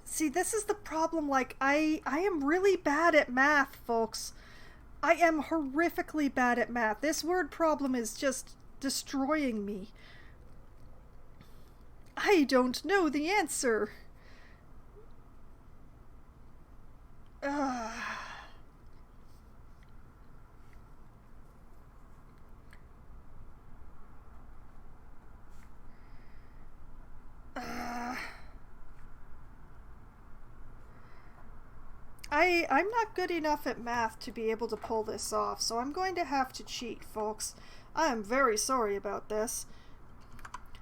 See, this is the problem. Like, I am really bad at math, folks. I am horrifically bad at math. This word problem is just destroying me. I don't know the answer. I'm not good enough at math to be able to pull this off, so I'm going to have to cheat, folks. I am very sorry about this.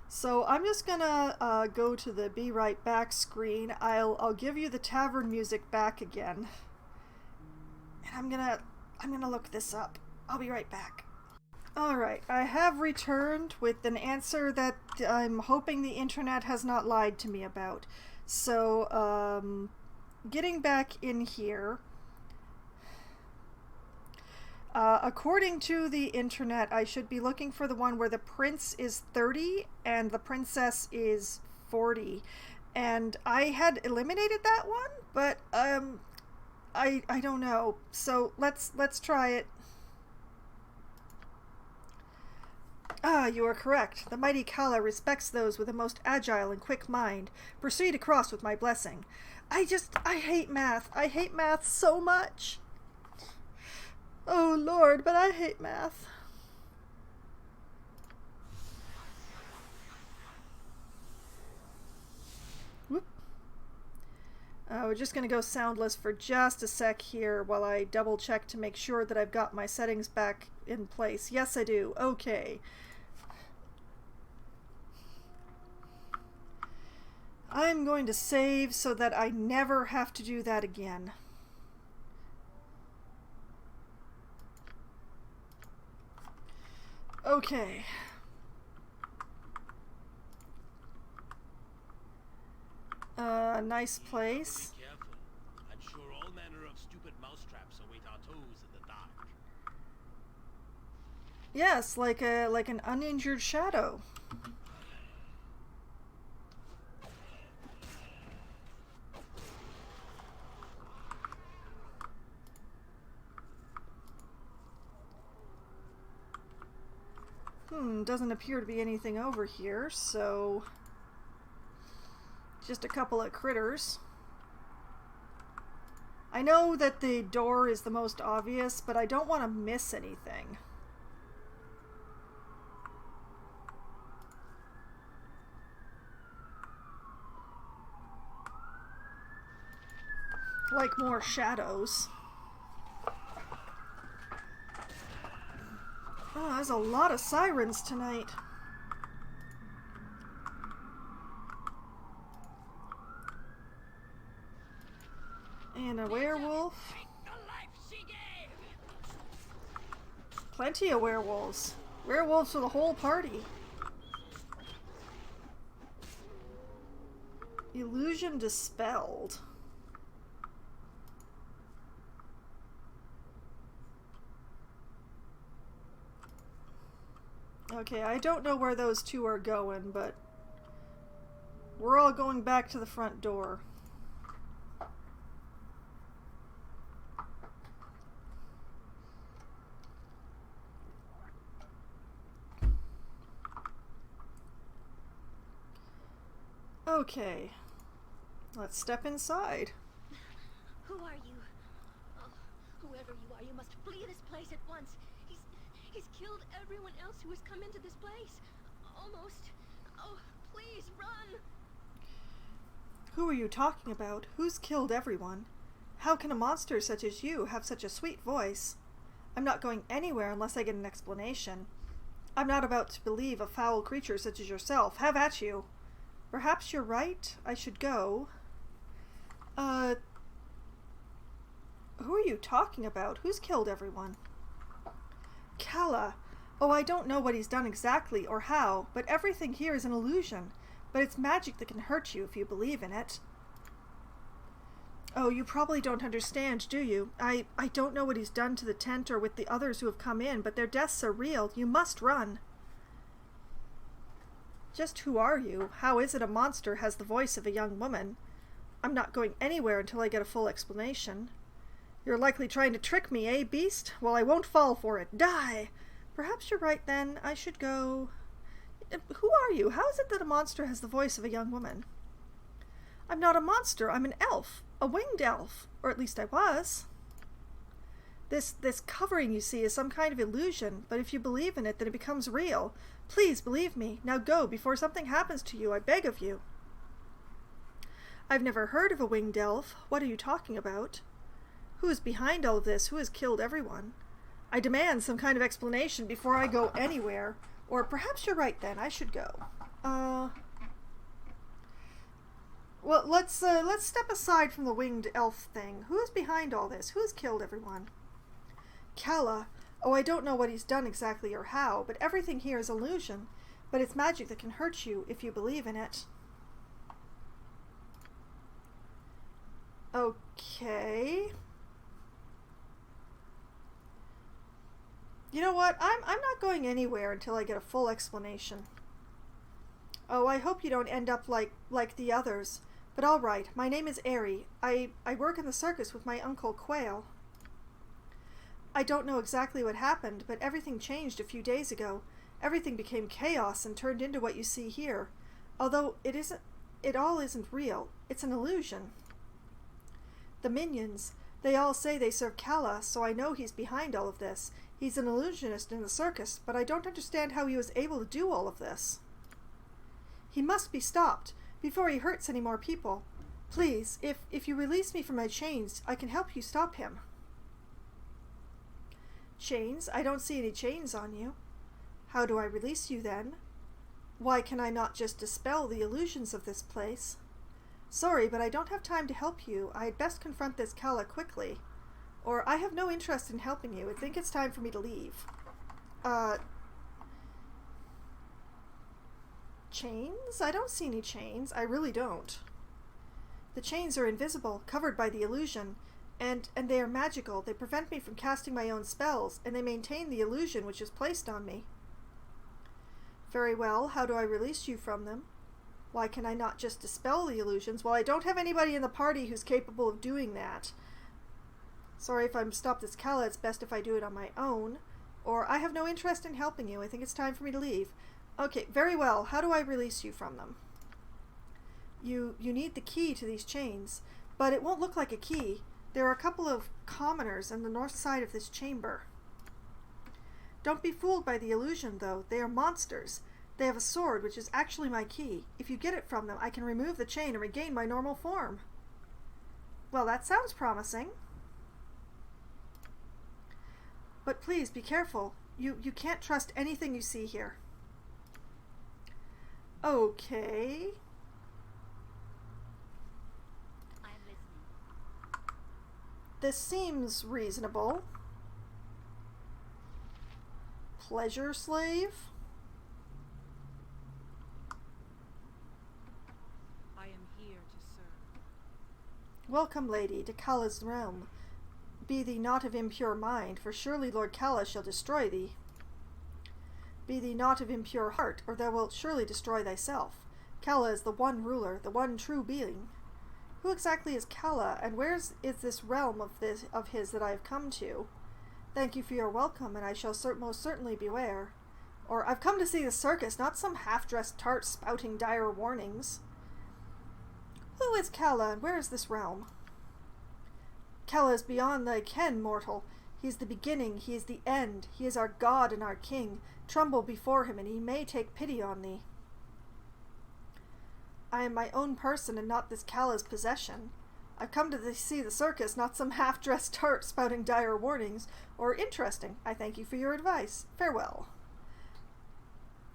So I'm just gonna go to the Be Right Back screen. I'll give you the tavern music back again. And I'm gonna look this up. I'll be right back. Alright, I have returned with an answer that I'm hoping the internet has not lied to me about. So, getting back in here, according to the internet, I should be looking for the one where the prince is 30 and the princess is 40. And I had eliminated that one, but I don't know. So let's try it. Ah, you are correct. The mighty Kala respects those with the most agile and quick mind. Proceed across with my blessing. I hate math. I hate math so much. Oh Lord, but I hate math. Whoop. We're just going to go soundless for just a sec here while I double check to make sure that I've got my settings back in place. Yes, I do. Okay. I'm going to save so that I never have to do that again. Okay. Nice place. Be careful. I'm sure all manner of stupid mousetraps await our toes in the dark. Yes, like an uninjured shadow. Doesn't appear to be anything over here, so just a couple of critters. I know that the door is the most obvious, but I don't want to miss anything. Like more shadows. Oh, there's a lot of sirens tonight. And a werewolf. Plenty of werewolves. Werewolves for the whole party. Illusion dispelled. Okay, I don't know where those two are going, but we're all going back to the front door. Okay, let's step inside. Who are you? Oh, whoever you are, you must flee this place at once. He's killed everyone else who has come into this place. Almost. Oh, please, run! Who are you talking about? Who's killed everyone? How can a monster such as you have such a sweet voice? I'm not going anywhere unless I get an explanation. I'm not about to believe a foul creature such as yourself. Have at you. Perhaps you're right. I should go. Who are you talking about? Who's killed everyone? Kala. Oh, I don't know what he's done exactly or how, but everything here is an illusion. But it's magic that can hurt you if you believe in it. Oh, you probably don't understand, do you? I don't know what he's done to the tent or with the others who have come in, but their deaths are real. You must run. Just who are you? How is it a monster has the voice of a young woman? I'm not going anywhere until I get a full explanation. You're likely trying to trick me, eh, beast? Well, I won't fall for it. Die! Perhaps you're right, then. I should go... Who are you? How is it that a monster has the voice of a young woman? I'm not a monster. I'm an elf. A winged elf. Or at least I was. This covering, you see, is some kind of illusion, but if you believe in it, then it becomes real. Please believe me. Now go, before something happens to you, I beg of you. I've never heard of a winged elf. What are you talking about? Who is behind all of this? Who has killed everyone? I demand some kind of explanation before I go anywhere. Or perhaps you're right then, I should go. Well, let's step aside from the winged elf thing. Who is behind all this? Who has killed everyone? Kala. Oh, I don't know what he's done exactly or how, but everything here is illusion. But it's magic that can hurt you if you believe in it. Okay. You know what? I'm not going anywhere until I get a full explanation. Oh, I hope you don't end up like the others. But all right, my name is Airy. I work in the circus with my Uncle Quail. I don't know exactly what happened, but everything changed a few days ago. Everything became chaos and turned into what you see here. Although it all isn't real. It's an illusion. The minions, they all say they serve Kala, so I know he's behind all of this. He's an illusionist in the circus, but I don't understand how he was able to do all of this. He must be stopped before he hurts any more people. Please, if you release me from my chains, I can help you stop him. Chains? I don't see any chains on you. How do I release you then? Why can I not just dispel the illusions of this place? Sorry, but I don't have time to help you. I had best confront this Kala quickly. Or I have no interest in helping you. I think it's time for me to leave. Chains? I don't see any chains. I really don't. The chains are invisible, covered by the illusion, and they are magical. They prevent me from casting my own spells, and they maintain the illusion which is placed on me. Very well, how do I release you from them? Why can I not just dispel the illusions? Well, I don't have anybody in the party who's capable of doing that. Sorry if I'm stopped this Kala, it's best if I do it on my own. Or I have no interest in helping you. I think it's time for me to leave. Okay, very well. How do I release you from them? You need the key to these chains, but it won't look like a key. There are a couple of commoners on the north side of this chamber. Don't be fooled by the illusion, though. They are monsters. They have a sword, which is actually my key. If you get it from them, I can remove the chain and regain my normal form. Well, that sounds promising. But please, be careful. You can't trust anything you see here. Okay. I'm listening. This seems reasonable. Pleasure slave? I am here to serve. Welcome, lady, to Kala's realm. Be thee not of impure mind, for surely Lord Kala shall destroy thee. Be thee not of impure heart, or thou wilt surely destroy thyself. Kala is the one ruler, the one true being. Who exactly is Kala, and where is this realm of his that I have come to? Thank you for your welcome, and I shall most certainly beware. Or, I've come to see the circus, not some half-dressed tart spouting dire warnings. Who is Kala, and where is this realm? Kala is beyond thy ken, mortal. He is the beginning, he is the end. He is our god and our king. Tremble before him, and he may take pity on thee. I am my own person, and not this Kala's possession. I've come to see the circus, not some half-dressed tart spouting dire warnings, or interesting. I thank you for your advice. Farewell.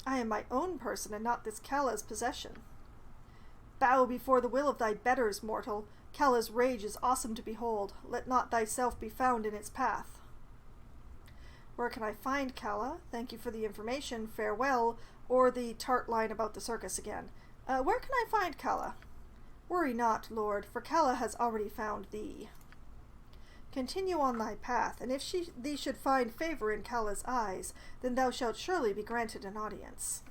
I am my own person, and not this Kala's possession. Bow before the will of thy betters, mortal. Kala's rage is awesome to behold. Let not thyself be found in its path. Where can I find Kala? Thank you for the information. Farewell. Or the tart line about the circus again. Where can I find Kala? Worry not, Lord, for Kala has already found thee. Continue on thy path, and if thee should find favor in Kala's eyes, then thou shalt surely be granted an audience.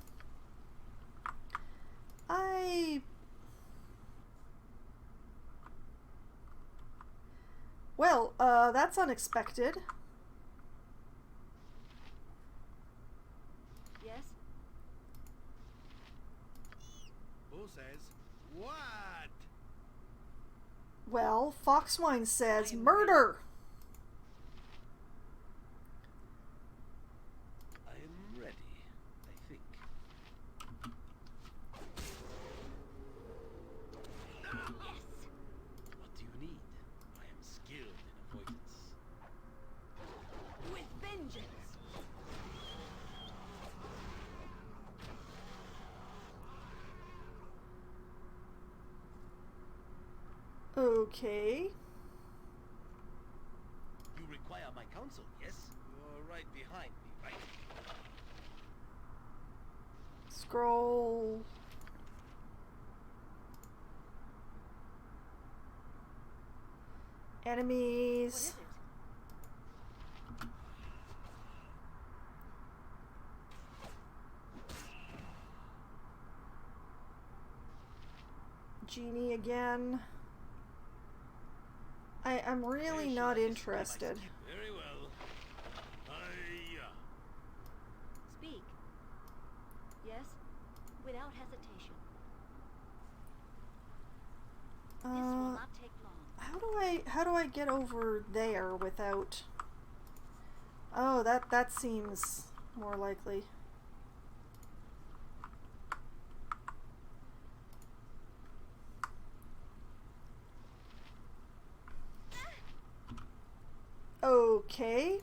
Well, that's unexpected. Yes? Who says what? Well, Foxwine says I am murder! I am ready, I think. What do you need? I am skilled in avoidance. With vengeance! Okay. You require my counsel, yes? You're right behind me, right? Scroll. What Enemies. is it? genie again. I'm really not interested. Very well. Speak. Yes? Without hesitation. This will not take long. How do I get over there without... Oh, that seems more likely. Okay.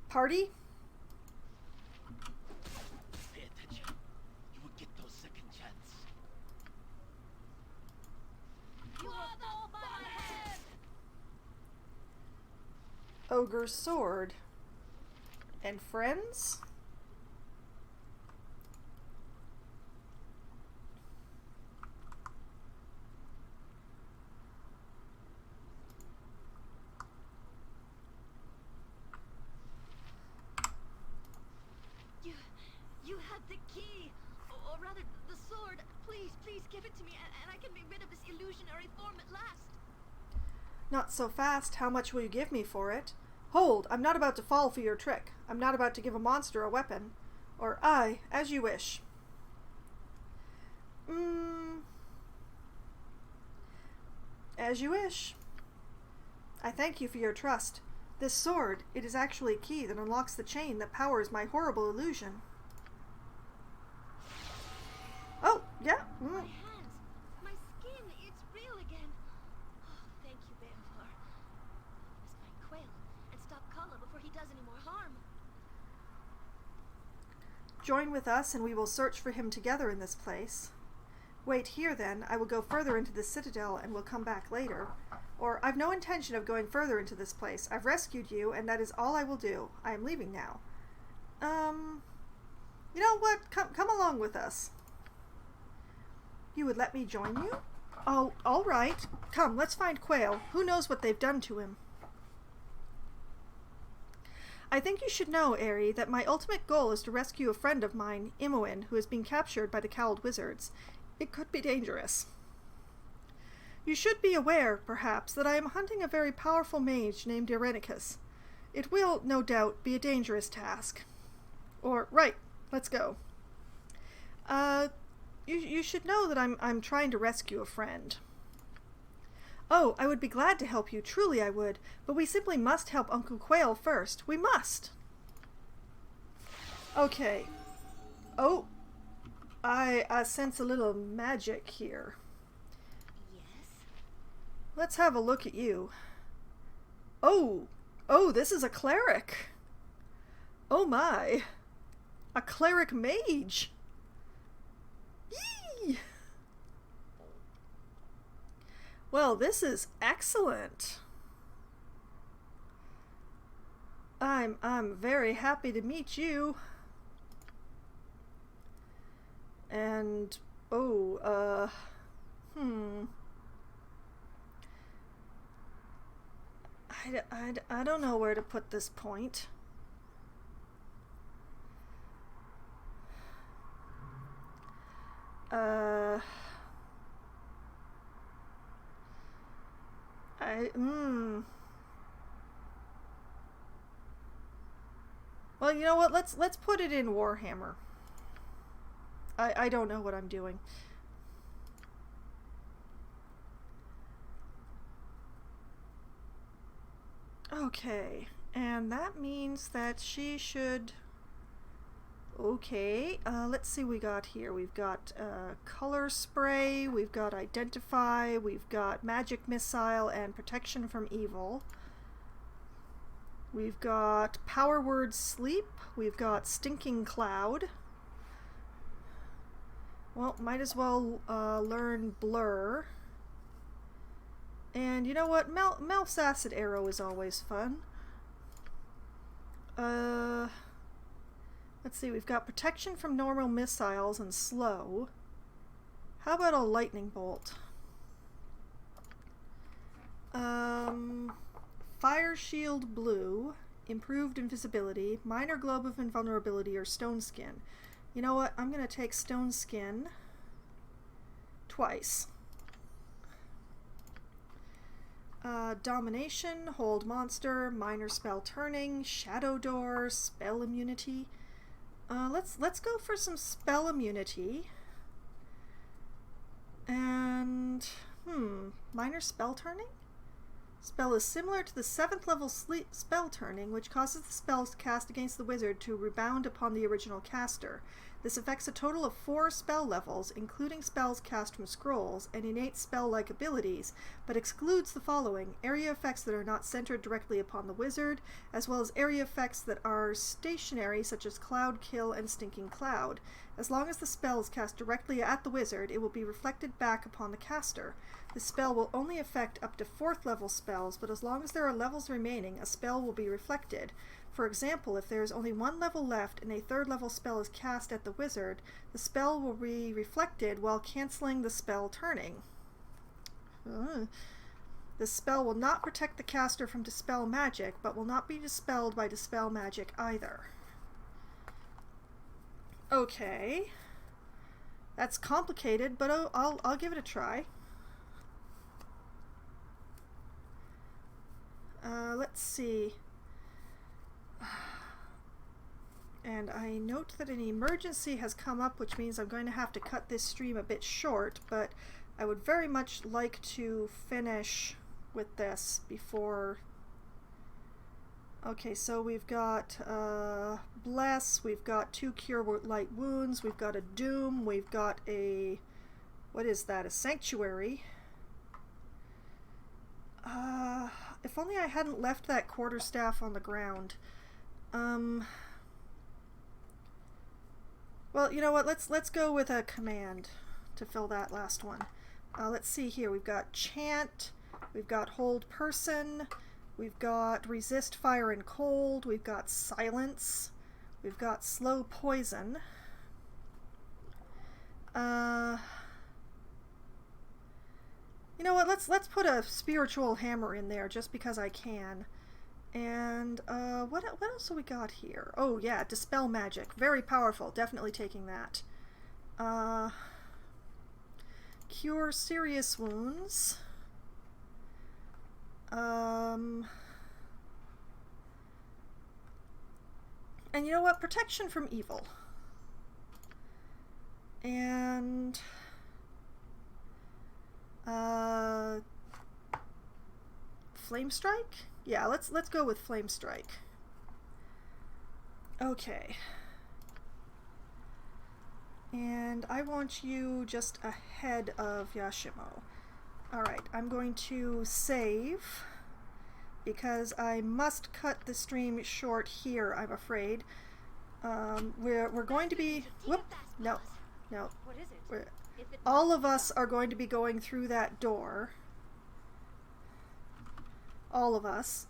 Party? Pay attention. You will get those second chance. You are the by my head! Ogre's sword. And friends? You have the key, or rather the sword. Please, please give it to me, and I can be rid of this illusionary form at last. Not so fast. How much will you give me for it? Hold, I'm not about to fall for your trick. I'm not about to give a monster a weapon. Or I, as you wish. As you wish. I thank you for your trust. This sword, it is actually a key that unlocks the chain that powers my horrible illusion. Oh, yeah. My hands, my skin, it's real again. Oh, thank you, Baldur. Let's find Quail and stop Kala before he does any more harm. Join with us and we will search for him together in this place. Wait here then, I will go further into the citadel and will come back later. Or, I've no intention of going further into this place. I've rescued you and that is all I will do. I am leaving now. You know what? Come along with us. You would let me join you? Oh, all right. Come, let's find Quail. Who knows what they've done to him? I think you should know, Aerie, that my ultimate goal is to rescue a friend of mine, Imoen, who has been captured by the Cowled Wizards. It could be dangerous. You should be aware, perhaps, that I am hunting a very powerful mage named Irenicus. It will, no doubt, be a dangerous task. Or, right, let's go. You should know that I'm trying to rescue a friend. Oh, I would be glad to help you, truly I would, but we simply must help Uncle Quail first. We must! Okay. Oh, I sense a little magic here. Yes? Let's have a look at you. Oh, this is a cleric. Oh my. A cleric mage. Yee! Well, this is excellent. I'm very happy to meet you. And I don't know where to put this point. Well, you know what? Let's put it in Warhammer. I don't know what I'm doing. Okay, and that means that she should... Okay, let's see what we got here. We've got color spray, we've got identify, we've got magic missile and protection from evil. We've got power word sleep, we've got stinking cloud. Well, might as well learn blur. And you know what? Melf's acid arrow is always fun. Let's see, we've got protection from normal missiles and slow. How about a lightning bolt? Fire shield blue, improved invisibility, minor globe of invulnerability, or stone skin. You know what? I'm gonna take stone skin twice. Domination, hold monster, minor spell turning, shadow door, spell immunity. Let's go for some spell immunity. And minor spell turning? Spell is similar to the 7th level spell turning, which causes the spells cast against the wizard to rebound upon the original caster. This affects a total of 4 spell levels, including spells cast from scrolls and innate spell-like abilities, but excludes the following: area effects that are not centered directly upon the wizard, as well as area effects that are stationary, such as Cloud Kill and Stinking Cloud. As long as the spell is cast directly at the wizard, it will be reflected back upon the caster. This spell will only affect up to 4th level spells, but as long as there are levels remaining, a spell will be reflected. For example, if there is only 1 level left and a 3rd level spell is cast at the wizard, the spell will be reflected while canceling the spell turning. This spell will not protect the caster from dispel magic, but will not be dispelled by dispel magic either. Okay. That's complicated, but I'll give it a try. Let's see. And I note that an emergency has come up, which means I'm going to have to cut this stream a bit short, but I would very much like to finish with this before... Okay, so we've got Bless, we've got 2 Cure Light Wounds, we've got a Doom, we've got a... what is that? A Sanctuary. If only I hadn't left that quarterstaff on the ground. Well, you know what? Let's go with a command to fill that last one. Let's see here. We've got Chant, we've got Hold Person, we've got Resist Fire and Cold, we've got Silence, we've got Slow Poison. You know what? Let's put a Spiritual Hammer in there just because I can. And what else have we got here? Oh yeah, Dispel Magic. Very powerful. Definitely taking that. Cure Serious Wounds. And you know what? Protection from Evil. And Flame Strike? Yeah, let's go with Flame Strike. Okay. And I want you just ahead of Yashimo. Alright, I'm going to save because I must cut the stream short here, I'm afraid. We're going to be... Whoop! No. What is it? All of us are going to be going through that door. All of us.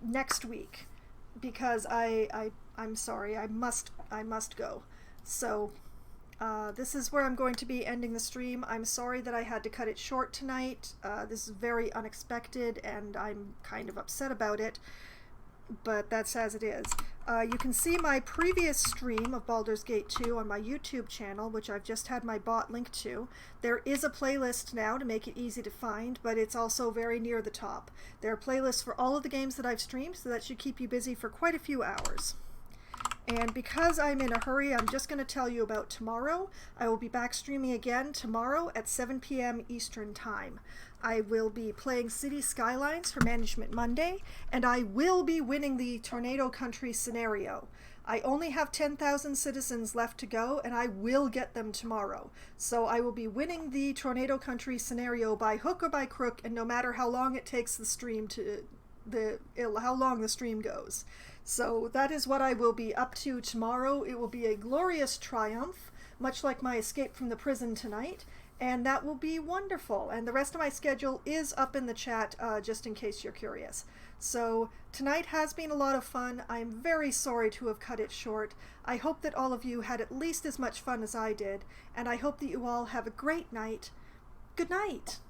Next week. Because I'm sorry, I must go. So, this is where I'm going to be ending the stream. I'm sorry that I had to cut it short tonight. This is very unexpected and I'm kind of upset about it. But that's as it is. You can see my previous stream of Baldur's Gate 2 on my YouTube channel, which I've just had my bot linked to. There is a playlist now to make it easy to find, but it's also very near the top. There are playlists for all of the games that I've streamed, so that should keep you busy for quite a few hours. And because I'm in a hurry, I'm just going to tell you about tomorrow. I will be back streaming again tomorrow at 7 p.m. Eastern Time. I will be playing City Skylines for Management Monday, and I will be winning the Tornado Country scenario. I only have 10,000 citizens left to go, and I will get them tomorrow. So I will be winning the Tornado Country scenario by hook or by crook, and no matter how long it takes the stream to... how long the stream goes. So that is what I will be up to tomorrow. It will be a glorious triumph, much like my escape from the prison tonight, and that will be wonderful. And the rest of my schedule is up in the chat, just in case you're curious. So tonight has been a lot of fun. I'm very sorry to have cut it short. I hope that all of you had at least as much fun as I did, and I hope that you all have a great night. Good night!